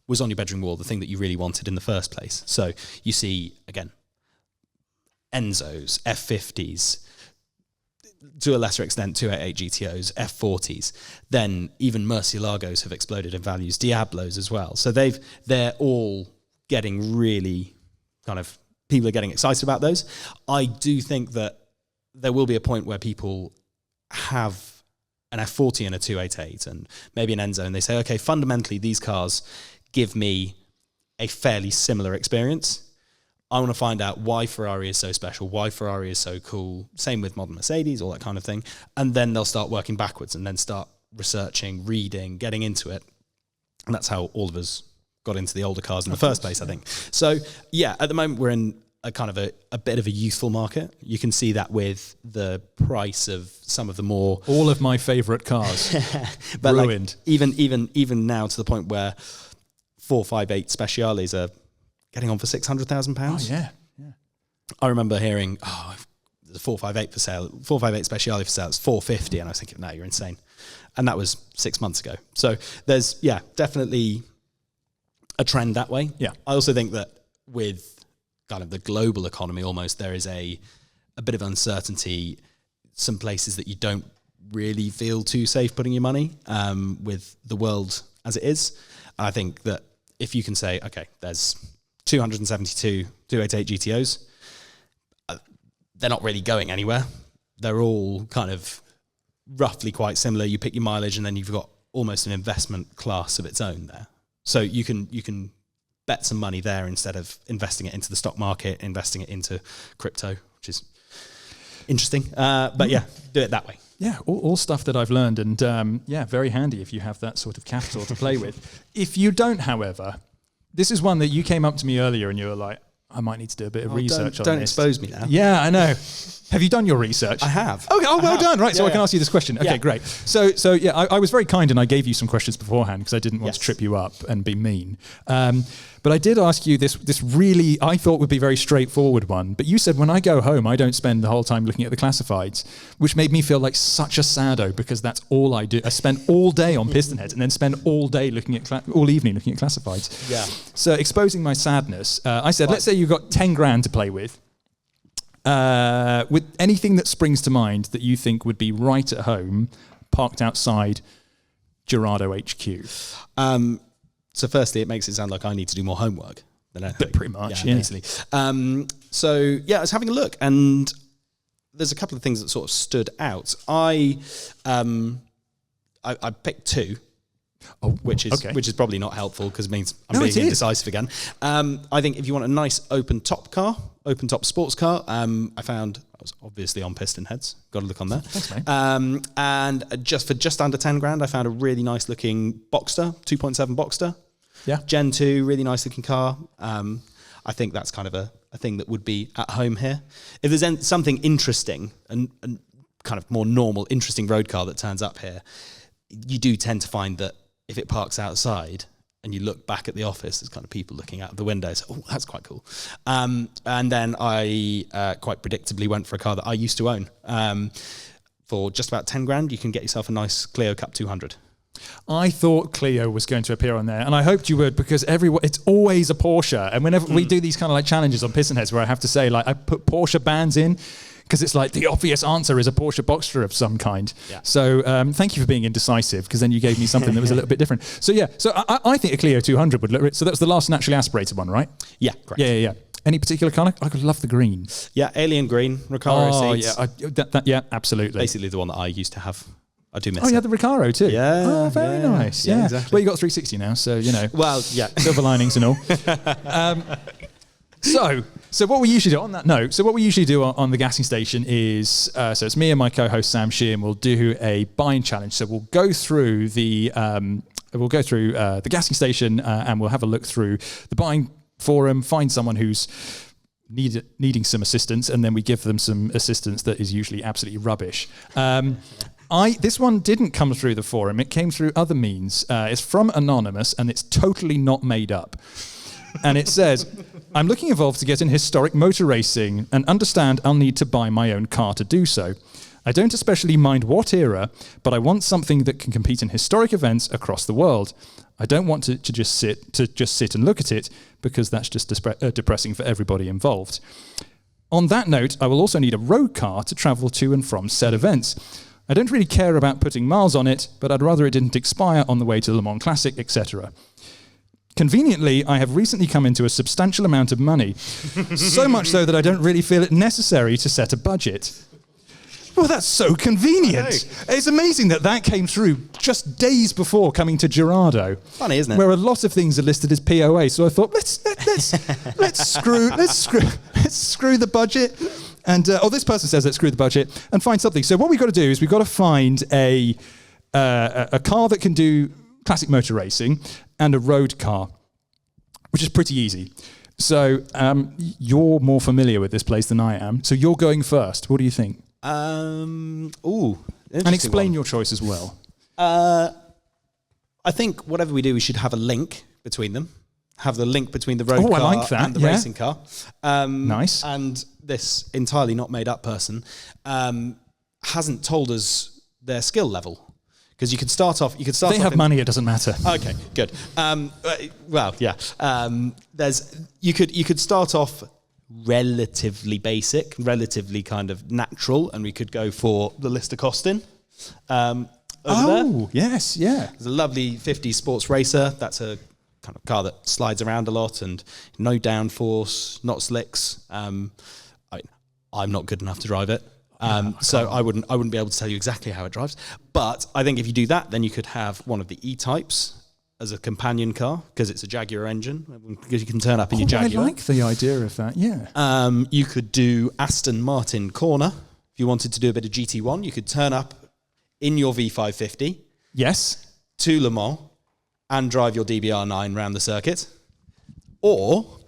was on your bedroom wall, the thing that you really wanted in the first place. So you see, again, Enzos, F50s, to a lesser extent, 288 GTOs, F40s. Then even Murcielagos have exploded in values, Diablos as well. So they're all getting really people are getting excited about those. I do think that there will be a point where people have an F40 and a 288 and maybe an Enzo, and they say, okay, fundamentally, these cars give me a fairly similar experience. I want to find out why Ferrari is so special, why Ferrari is so cool. Same with modern Mercedes, all that kind of thing. And then they'll start working backwards and then start researching, reading, getting into it. And that's how all of us got into the older cars in the first place, I think. So, yeah, at the moment, we're in a kind of a bit of a youthful market. You can see that with the price of some of the more... All of my favourite cars. But ruined. Like, even now to the point where 458 Speciales are getting on for £600,000. Oh, yeah. I remember hearing, the 458 for sale, 458 Speciale for sale, it's 450, and I was thinking, no, you're insane. And that was 6 months ago. So there's, definitely a trend that way. Yeah. I also think that with kind of the global economy almost, there is a bit of uncertainty, some places that you don't really feel too safe putting your money with the world as it is. And I think that if you can say, okay, there's 272 288 GTOs, they're not really going anywhere. They're all kind of roughly quite similar. You pick your mileage and then you've got almost an investment class of its own there. So you can bet some money there instead of investing it into the stock market, investing it into crypto, which is interesting. But yeah, do it that way. Yeah, all stuff that I've learned, and very handy if you have that sort of capital to play with. If you don't, however, this is one that you came up to me earlier and you were like, I might need to do a bit of research on this. Don't expose me now. Yeah, I know. Have you done your research? I have. Okay, well done. Right, so I can ask you this question. Okay, great. So I was very kind and I gave you some questions beforehand because I didn't want to trip you up and be mean. But I did ask you this really, I thought would be very straightforward one. But you said when I go home, I don't spend the whole time looking at the classifieds, which made me feel like such a saddo because that's all I do. I spend all day on PistonHeads and then spend all day all evening looking at classifieds. Yeah. So exposing my sadness, I said, let's say you've got 10 grand to play with anything that springs to mind that you think would be right at home, parked outside Girardo HQ. So firstly, it makes it sound like I need to do more homework than anything. But pretty much, yeah. Basically. I was having a look, and there's a couple of things that sort of stood out. I picked two, which is probably not helpful because it means I'm being indecisive again. I think if you want a nice open top sports car, I found I was obviously on PistonHeads. Got to look on there. Thanks, mate. And just under 10 grand, I found a really nice looking Boxster, 2.7 Boxster. Yeah. Gen 2, really nice looking car. I think that's kind of a thing that would be at home here. If there's something interesting and kind of more normal, interesting road car that turns up here, you do tend to find that if it parks outside and you look back at the office, there's kind of people looking out of the windows. Oh, that's quite cool. And then I quite predictably went for a car that I used to own. For just about 10 grand, you can get yourself a nice Clio Cup 200. I thought Clio was going to appear on there, and I hoped you would because it's always a Porsche. And whenever we do these kind of like challenges on PistonHeads where I have to say like I put Porsche bands in, because it's like the obvious answer is a Porsche Boxster of some kind. Yeah. So thank you for being indecisive, because then you gave me something that was a little bit different. So I think a Clio 200 would look. So that's the last naturally aspirated one, right? Yeah, correct. Yeah. Any particular colour? I could love the green. Yeah, alien green, Recaro seats. Yeah, absolutely. Basically the one that I used to have. I do miss it. Oh, you had the Recaro too? Yeah. Oh, very nice. Yeah, exactly. Well, you got 360 now, so, you know. Well, yeah. Silver linings and all. So what we usually do on that note, on the gassing station is, so it's me and my co-host Sam Sheehan will do a buying challenge. So we'll go through the gassing station and we'll have a look through the buying forum, find someone who's needing some assistance, and then we give them some assistance that is usually absolutely rubbish. This one didn't come through the forum. It came through other means. It's from Anonymous, and it's totally not made up. And it says, I'm looking involved to get in historic motor racing and understand I'll need to buy my own car to do so. I don't especially mind what era, but I want something that can compete in historic events across the world. I don't want to just sit and look at it, because that's just depressing for everybody involved. On that note, I will also need a road car to travel to and from said events. I don't really care about putting miles on it, but I'd rather it didn't expire on the way to Le Mans Classic, etc. Conveniently, I have recently come into a substantial amount of money, so much so that I don't really feel it necessary to set a budget. Well, that's so convenient. It's amazing that came through just days before coming to Girardo. Funny, isn't it? Where a lot of things are listed as POA. So I thought, let's screw the budget. And this person says let's screw the budget and find something. So what we've got to do is we've got to find a car that can do classic motor racing and a road car, which is pretty easy. So you're more familiar with this place than I am. So you're going first. What do you think? And explain your choice as well. I think whatever we do, we should have a link between them. Have the link between the road car and the racing car. Nice. And this entirely not made up person hasn't told us their skill level. Because you could start off. They have money. It doesn't matter. Okay, good. Well, yeah. You could start off relatively basic, relatively kind of natural, and we could go for the Lister Costin. Over there. Yes, yeah. There's a lovely 50s sports racer. That's a kind of car that slides around a lot and no downforce, not slicks. I'm not good enough to drive it. So I wouldn't be able to tell you exactly how it drives. But I think if you do that, then you could have one of the E-types as a companion car, because it's a Jaguar engine, because you can turn up in your Jaguar. I like the idea of that, yeah. You could do Aston Martin Corner. If you wanted to do a bit of GT1, you could turn up in your V550. Yes. To Le Mans and drive your DBR9 around the circuit. Or,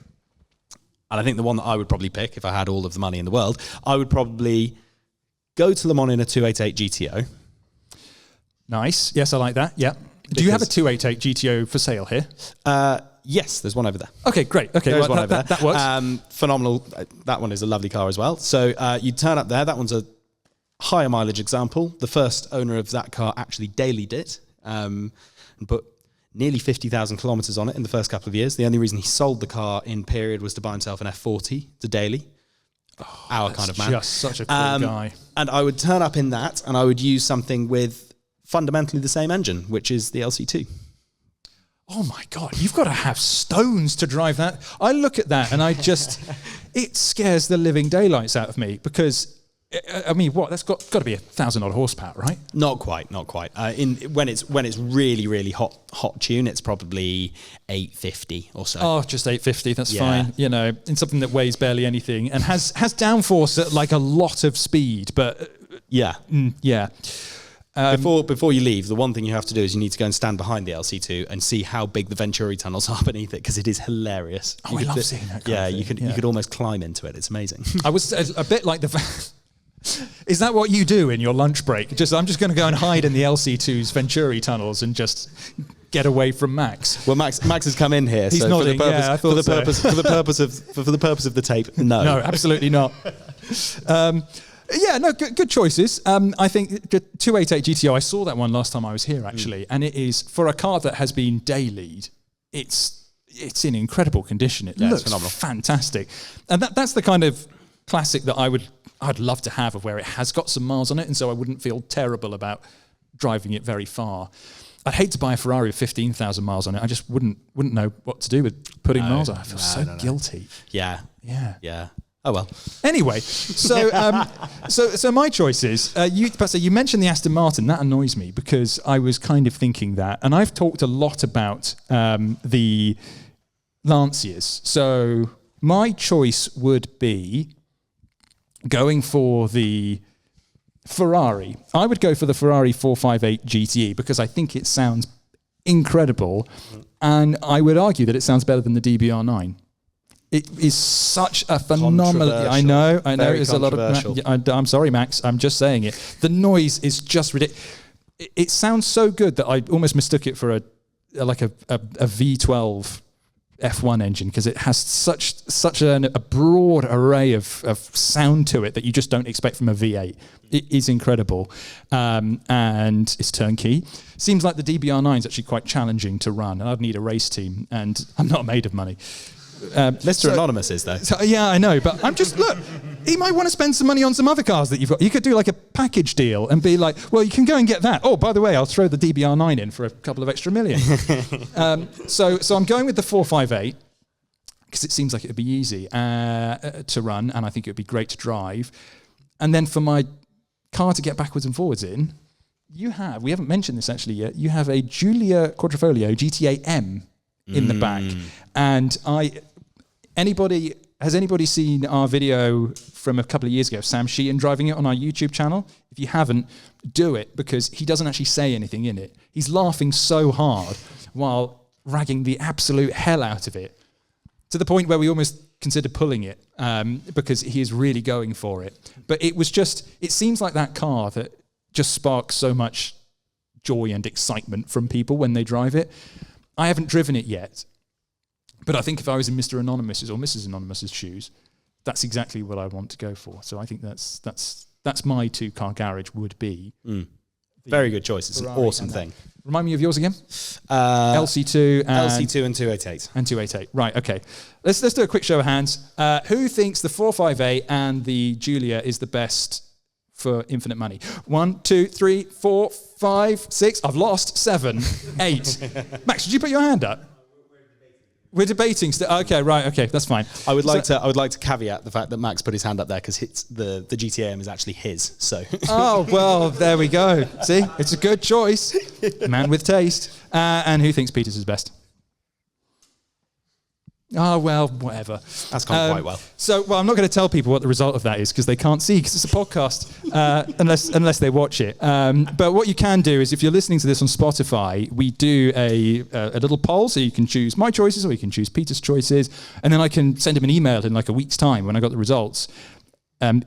and I think the one that I would probably pick if I had all of the money in the world, I would probably go to Le Mans in a 288 GTO. Nice. Yes, I like that. Yeah. Do you have a 288 GTO for sale here? Yes, there's one over there. Okay, great. Okay, there's one over there. That works. Phenomenal. That one is a lovely car as well. So you turn up there. That one's a higher mileage example. The first owner of that car actually dailied it and put nearly 50,000 kilometres on it in the first couple of years. The only reason he sold the car in period was to buy himself an F40 to daily. Our kind of man. Just such a cool guy. And I would turn up in that, and I would use something with fundamentally the same engine, which is the LC2. Oh my God, you've got to have stones to drive that. I look at that and it scares the living daylights out of me, because, I mean, that's got to be 1,000 odd horsepower, right? Not quite. When it's really, really hot tune, it's probably 850 or so. Oh, just 850, that's fine. You know, in something that weighs barely anything and has downforce at like a lot of speed, but yeah. Before you leave, the one thing you have to do is you need to go and stand behind the LC2 and see how big the Venturi tunnels are beneath it, because it is hilarious. Oh, I love seeing that kind of thing. You could almost climb into it. It's amazing. I was a bit like is that what you do in your lunch break? I'm just going to go and hide in the LC2's Venturi tunnels and just get away from Max. Well, Max has come in here. He's so nodding. For the purpose of the tape, no. No, absolutely not. Good choices. I think the 288 GTO, I saw that one last time I was here, actually, and it is, for a car that has been dailied, it's in incredible condition. It looks phenomenal. Fantastic. And that's the kind of classic that I'd love to have, of where it has got some miles on it, and so I wouldn't feel terrible about driving it very far. I'd hate to buy a Ferrari with 15,000 miles on it. I just wouldn't know what to do with putting miles on. I feel guilty. Yeah. Oh well. Anyway, so my choices. You mentioned the Aston Martin. That annoys me, because I was kind of thinking that, and I've talked a lot about the Lancias. So my choice would be going for the Ferrari. I would go for the Ferrari 458 GTE, because I think it sounds incredible, and I would argue that it sounds better than the DBR9. It is such a phenomenal. I know. There's a lot of. I'm sorry, Max. I'm just saying it. The noise is just ridiculous. It sounds so good that I almost mistook it for a V12 F1 engine, because it has such a broad array of sound to it that you just don't expect from a V8. It is incredible, and it's turnkey. Seems like the DBR9 is actually quite challenging to run, and I'd need a race team, and I'm not made of money. Mr. Anonymous is, though. So, yeah, I know, but I'm just, look, he might want to spend some money on some other cars that you've got. You could do like a package deal and be like, well, you can go and get that. Oh, by the way, I'll throw the DBR9 in for a couple of extra million. So I'm going with the 458 because it seems like it would be easy to run, and I think it would be great to drive. And then for my car to get backwards and forwards in, we haven't mentioned this actually yet, you have a Giulia Quadrifoglio GTA M in the back. And has anybody seen our video from a couple of years ago of Sam Sheehan driving it on our YouTube channel? If you haven't, do it, because he doesn't actually say anything in it. He's laughing so hard while ragging the absolute hell out of it, to the point where we almost considered pulling it, because he is really going for it. But it seems like that car that just sparks so much joy and excitement from people when they drive it. I haven't driven it yet, but I think if I was in Mr. Anonymous's or Mrs. Anonymous's shoes, that's exactly what I want to go for. So I think that's my two-car garage would be. Very good choice. It's an awesome thing. Remind me of yours again. LC2 and 288. And 288. Right. Okay. Let's do a quick show of hands. Who thinks the 458 and the Giulia is the best for infinite money? 1, 2, 3, 4, 5, 6. I've lost 7, 8. Max, did you put your hand up? We're debating. Okay, right. Okay, that's fine. I would like to caveat the fact that Max put his hand up there because the GTAM is actually his. So. Oh well, there we go. See, it's a good choice. Man with taste. And who thinks Peter's is best? Oh, well, whatever. That's gone quite well. So, I'm not going to tell people what the result of that is because they can't see, because it's a podcast, unless they watch it. But what you can do is, if you're listening to this on Spotify, we do a little poll, so you can choose my choices or you can choose Peter's choices, and then I can send him an email in like a week's time when I got the results.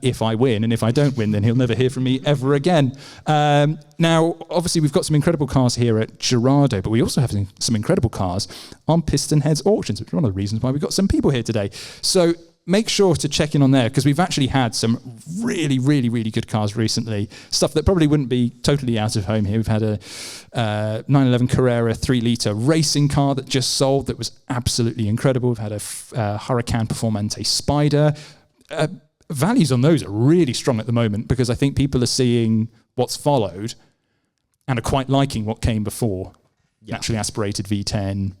If I win, and if I don't win, then he'll never hear from me ever again. Now, obviously, we've got some incredible cars here at Girardo, but we also have some incredible cars on PistonHeads auctions, which is one of the reasons why we've got some people here today. So make sure to check in on there, because we've actually had some really, really, really good cars recently. Stuff that probably wouldn't be totally out of home here. We've had a 911 Carrera 3-litre racing car that just sold that was absolutely incredible. We've had a Huracan Performante Spider. Values on those are really strong at the moment, because I think people are seeing what's followed and are quite liking what came before. Yeah. Naturally aspirated V10,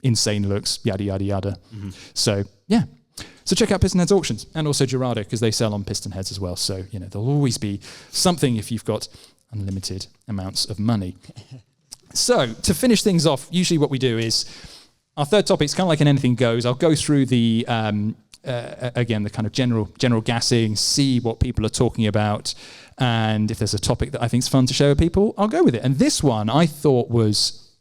insane looks, yada, yada, yada. Mm-hmm. So, yeah. So check out PistonHeads auctions, and also Girardo, because they sell on PistonHeads as well. So, there'll always be something if you've got unlimited amounts of money. So, to finish things off, usually what we do is, our third topic is kind of like an anything goes. I'll go through the... again, the kind of general gassing, see what people are talking about, and if there's a topic that I think is fun to share with people, I'll go with it. And this one I thought was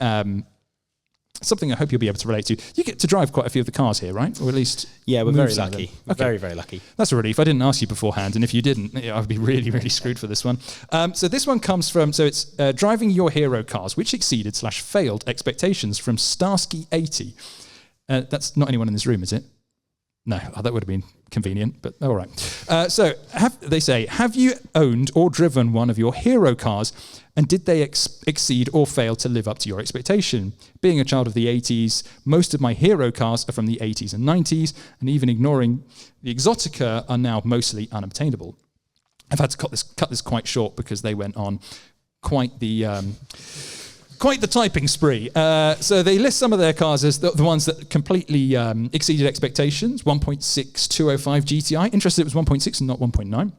something I hope you'll be able to relate to. You get to drive quite a few of the cars here, right? Or at least... Yeah, we're very lucky. Okay. Very, very lucky. That's a relief. I didn't ask you beforehand, and if you didn't, I'd be really, really screwed for this one. So this one comes from... So it's driving your hero cars, which exceeded/failed expectations, from Starsky 80. That's not anyone in this room, is it? No, that would have been convenient, but all right. So they say, have you owned or driven one of your hero cars, and did they exceed or fail to live up to your expectation? Being a child of the 80s, most of my hero cars are from the 80s and 90s, and even ignoring the Exotica, are now mostly unobtainable. I've had to cut this quite short because they went on quite the typing spree. So they list some of their cars as the ones that completely exceeded expectations. 1.6 205 GTI. Interested it was 1.6 and not 1.9.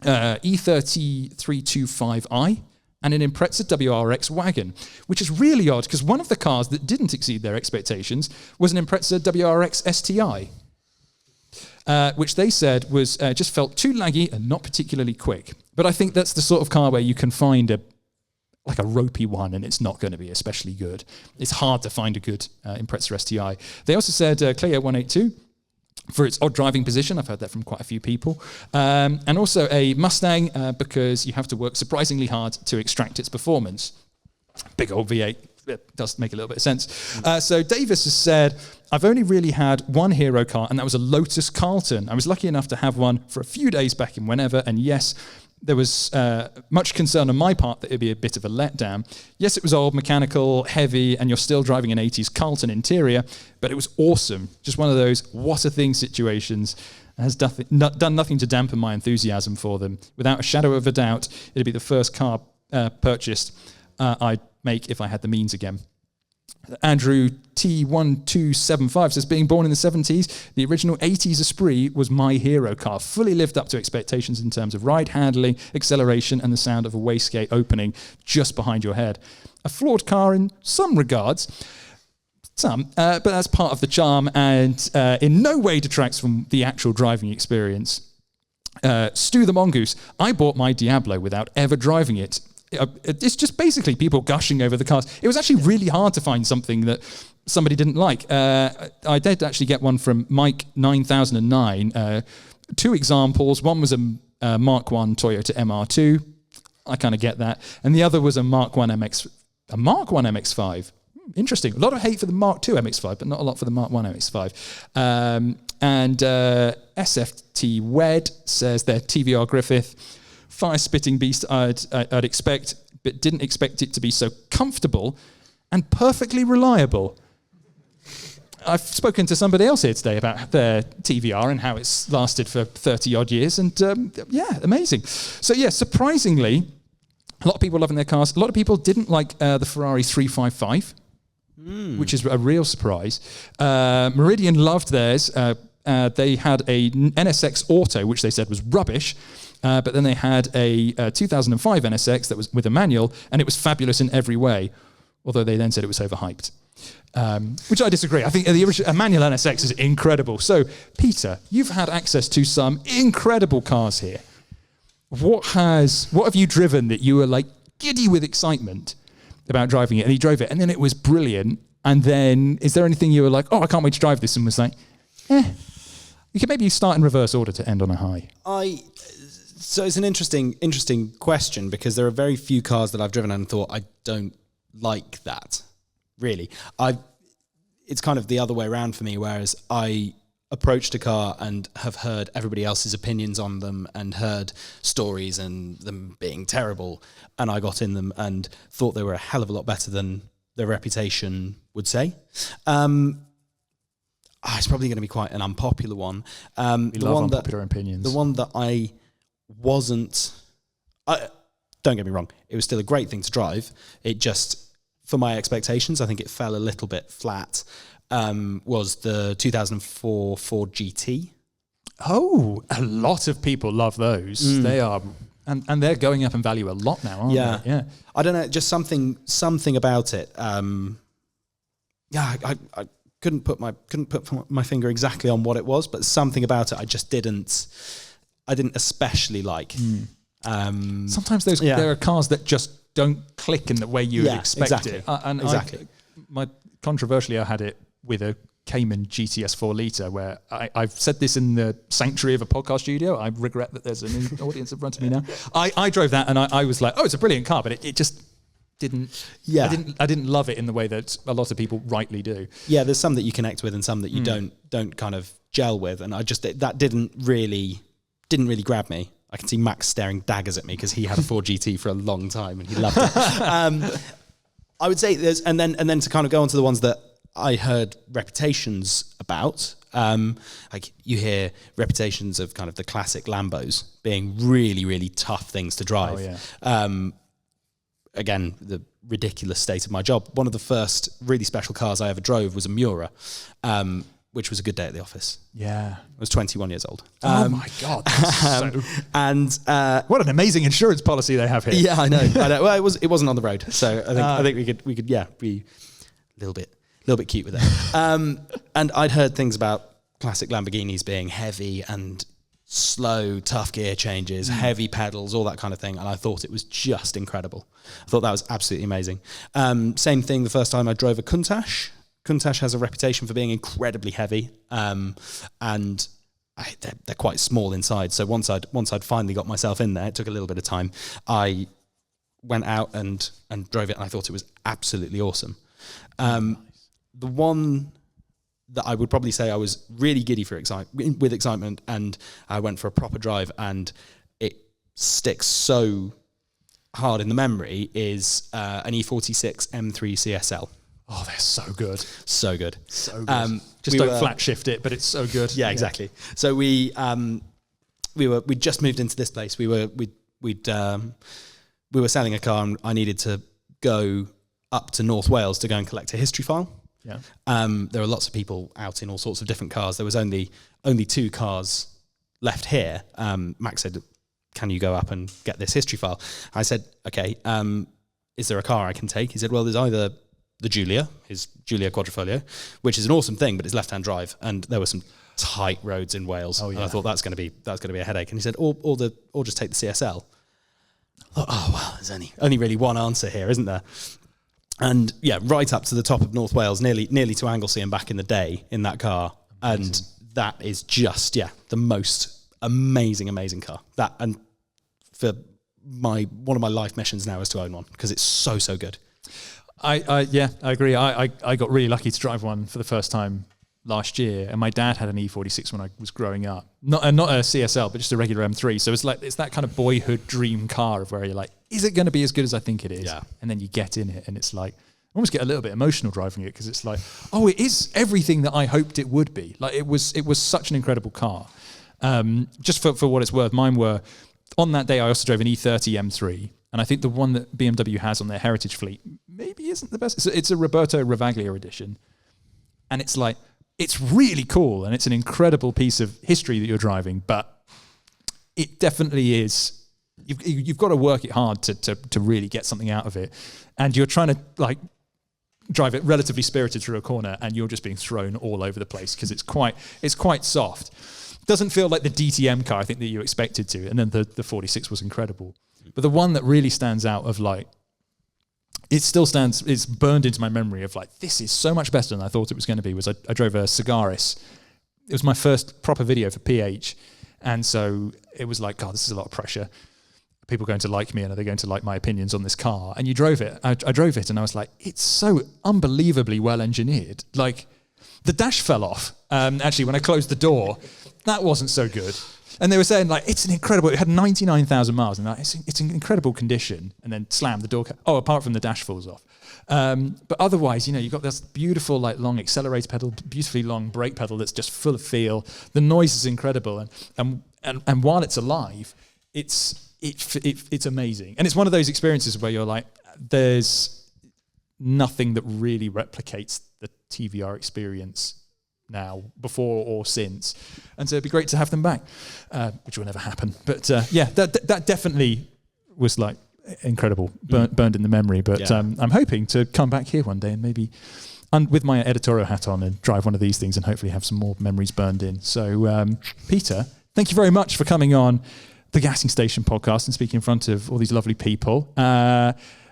E30 325i. And an Impreza WRX wagon, which is really odd, because one of the cars that didn't exceed their expectations was an Impreza WRX STI, which they said was just felt too laggy and not particularly quick. But I think that's the sort of car where you can find a ropey one, and it's not going to be especially good. It's hard to find a good Impreza STI. They also said Clio 182, for its odd driving position. I've heard that from quite a few people. And also a Mustang because you have to work surprisingly hard to extract its performance. Big old V8. It does make a little bit of sense. So Davis has said, I've only really had one hero car, and that was a Lotus Carlton. I was lucky enough to have one for a few days back in whenever, and yes, there was much concern on my part that it'd be a bit of a letdown. Yes, it was old, mechanical, heavy, and you're still driving an 80s Carlton interior, but it was awesome. Just one of those what a thing situations. It has done nothing to dampen my enthusiasm for them. Without a shadow of a doubt, it'd be the first car purchased I'd make if I had the means again. Andrew T1275 says, being born in the 70s, the original 80s Esprit was my hero car. Fully lived up to expectations in terms of ride handling, acceleration, and the sound of a wastegate opening just behind your head. A flawed car in some regards, but that's part of the charm and in no way detracts from the actual driving experience. Stu the Mongoose, I bought my Diablo without ever driving it. It's just basically people gushing over the cars. It was actually really hard to find something that somebody didn't like. I did actually get one from Mike 9009. Two examples. One was a Mark 1 Toyota MR2. I kind of get that. And the other was a Mark 1 MX-5. Interesting. A lot of hate for the Mark 2 MX-5, but not a lot for the Mark 1 MX-5. And SFT Wed says their TVR Griffith, fire-spitting beast I'd expect, but didn't expect it to be so comfortable and perfectly reliable. I've spoken to somebody else here today about their TVR and how it's lasted for 30-odd years, and amazing. So yeah, surprisingly, a lot of people loving their cars. A lot of people didn't like the Ferrari 355, which is a real surprise. Meridian loved theirs. They had a NSX Auto, which they said was rubbish. But then they had a 2005 NSX that was with a manual, and it was fabulous in every way, although they then said it was overhyped, which I disagree. I think a manual NSX is incredible. So, Peter, you've had access to some incredible cars here. What have you driven that you were like giddy with excitement about driving it, and you drove it, and then it was brilliant, and then is there anything you were like, oh, I can't wait to drive this, and was like, You could maybe start in reverse order to end on a high. So it's an interesting question, because there are very few cars that I've driven and thought I don't like that. Really, it's kind of the other way around for me. Whereas I approached a car and have heard everybody else's opinions on them and heard stories and them being terrible, and I got in them and thought they were a hell of a lot better than their reputation would say. It's probably going to be quite an unpopular one. We love unpopular opinions. The one that I wasn't... don't get me wrong, it was still a great thing to drive. It just, for my expectations, I think it fell a little bit flat, was the 2004 Ford GT. Oh, a lot of people love those. They are... And they're going up in value a lot now, aren't they? Yeah. I don't know, just something about it. I couldn't put my finger exactly on what it was, but something about it I just didn't especially like. Sometimes there are cars that just don't click in the way you would expect it. Exactly. Controversially, I had it with a Cayman GTS 4 litre, where I've said this in the sanctuary of a podcast studio. I regret that there's an audience in front of me now. I drove that and I was like, oh, it's a brilliant car, but it just didn't. Yeah, I didn't love it in the way that a lot of people rightly do. Yeah, there's some that you connect with and some that you don't kind of gel with, and that didn't really grab me. I can see Max staring daggers at me because he had a Ford GT for a long time and he loved it. I would say there's and then to kind of go on to the ones that I heard reputations about. Like you hear reputations of kind of the classic Lambos being really, really tough things to drive. Oh, yeah. Again, the ridiculous state of my job. One of the first really special cars I ever drove was a Miura, which was a good day at the office. Yeah. I was 21 years old. Oh my God. What an amazing insurance policy they have here. Yeah, I know. Well, it wasn't on the road. So I think we could be a little bit cute with it. And I'd heard things about classic Lamborghinis being heavy and slow, tough gear changes, heavy pedals, all that kind of thing. And I thought it was just incredible. I thought that was absolutely amazing. Same thing the first time I drove a Countach, Countach has a reputation for being incredibly heavy, and they're quite small inside. So once I'd finally got myself in there, it took a little bit of time. I went out and drove it, and I thought it was absolutely awesome. The one that I would probably say I was really giddy with excitement, and I went for a proper drive, and it sticks so hard in the memory, is an E46 M3 CSL. Oh, they're so good. So good. So good. Just don't flat shift it, but it's so good. Yeah, exactly. So we just moved into this place. We were selling a car, and I needed to go up to North Wales to go and collect a history file. Yeah. There were lots of people out in all sorts of different cars. There was only 2 cars left here. Max said, "Can you go up and get this history file?" I said, "Okay. Is there a car I can take?" He said, "Well, there's either the Giulia, his Giulia Quadrifoglio, which is an awesome thing, but it's left-hand drive, and there were some tight roads in Wales. And I thought that's going to be a headache." And he said, "Or just take the CSL." I thought, oh well, there's only really one answer here, isn't there? And yeah, right up to the top of North Wales, nearly to Anglesey and back in the day in that car. Amazing. And that is just the most amazing car. That, and for one of my life missions now is to own one, because it's so good. I agree. I got really lucky to drive one for the first time last year, and my dad had an E46 when I was growing up. Not a CSL, but just a regular M3. So it's that kind of boyhood dream car of where you're like, is it going to be as good as I think it is? Yeah. And then you get in it, and it's like, I almost get a little bit emotional driving it, because it's like, oh, it is everything that I hoped it would be. Like it was such an incredible car. Just for what it's worth, mine were, on that day I also drove an E30 M3. And I think the one that BMW has on their heritage fleet maybe isn't the best. It's a Roberto Ravaglia edition. And it's like, it's really cool, and it's an incredible piece of history that you're driving, but it definitely is, you've got to work it hard to really get something out of it. And you're trying to like drive it relatively spirited through a corner, and you're just being thrown all over the place, because it's quite soft. Doesn't feel like the DTM car I think that you expected to. And then the 46 was incredible. But the one that really stands out of like, it's burned into my memory of like, this is so much better than I thought it was going to be, was I drove a Cigaris. It was my first proper video for PH. And so it was like, God, this is a lot of pressure. People are going to like me, and are they going to like my opinions on this car? And you drove it. I drove it, and I was like, it's so unbelievably well engineered. Like the dash fell off. Actually, when I closed the door, that wasn't so good. And they were saying, like, it had 99,000 miles, and it's in incredible condition. And then slam, the door. Apart from the dash falls off. But otherwise, you've got this beautiful, like, long accelerator pedal, beautifully long brake pedal that's just full of feel. The noise is incredible, and while it's alive, it's amazing. And it's one of those experiences where you're like, there's nothing that really replicates the TVR experience now, before or since, and so it'd be great to have them back, which will never happen. But that definitely was like incredible, burned in the memory. But I'm hoping to come back here one day and maybe with my editorial hat on and drive one of these things, and hopefully have some more memories burned in. So Peter, thank you very much for coming on the Gassing Station podcast and speaking in front of all these lovely people.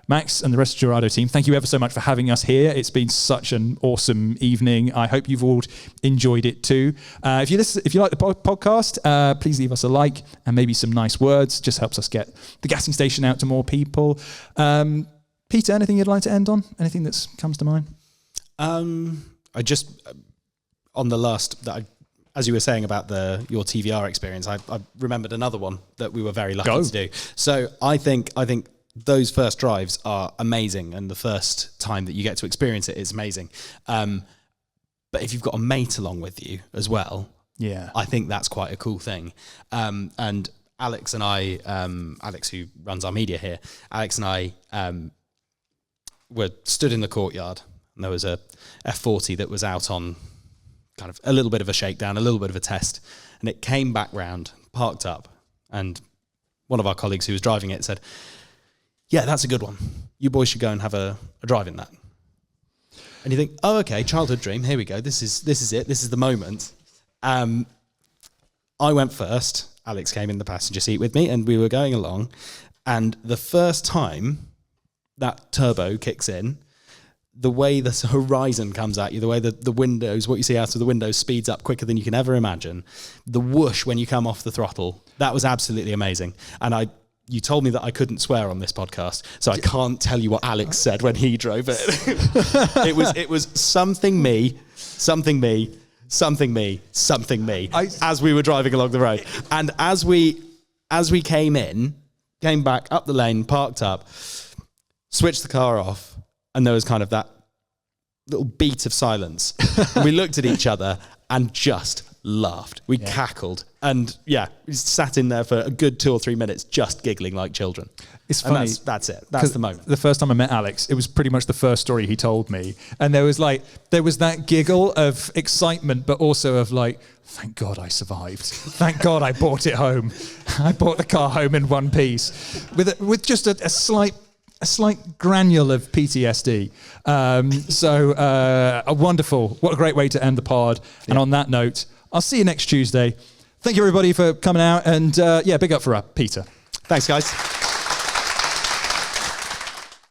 Max and the rest of the Girardo team, thank you ever so much for having us here. It's been such an awesome evening. I hope you've all enjoyed it too. If you like the podcast, please leave us a like and maybe some nice words. Just helps us get the Gassing Station out to more people. Peter, anything you'd like to end on? Anything that comes to mind? I just, on the last, as you were saying about your TVR experience, I remembered another one that we were very lucky to do. So I think those first drives are amazing, and the first time that you get to experience it is amazing. But if you've got a mate along with you as well, I think that's quite a cool thing. And Alex and I, Alex who runs our media here, Alex and I were stood in the courtyard, and there was a F40 that was out on kind of a little bit of a shakedown, a little bit of a test, and it came back round, parked up, and one of our colleagues who was driving it said, "Yeah, that's a good one. You boys should go and have a drive in that." And you think, oh, okay, childhood dream. Here we go. This is it. This is the moment. I went first. Alex came in the passenger seat with me, and we were going along. And the first time that turbo kicks in, the way the horizon comes at you, the way that the windows, what you see out of the windows speeds up quicker than you can ever imagine. The whoosh when you come off the throttle, that was absolutely amazing. And you told me that I couldn't swear on this podcast, so I can't tell you what Alex said when he drove it. It was something me, as we were driving along the road. And as we came back up the lane, parked up, switched the car off, and there was kind of that little beat of silence. We looked at each other and just laughed. We cackled. And we sat in there for a good 2 or 3 minutes just giggling like children. It's funny. That's it. That's the moment. The first time I met Alex, it was pretty much the first story he told me. And there was that giggle of excitement, but also of like, thank God I survived. Thank God I brought it home. I brought the car home in one piece with just a slight granule of PTSD. A wonderful, what a great way to end the pod. And on that note, I'll see you next Tuesday. Thank you everybody for coming out, and big up for Peter. Thanks guys.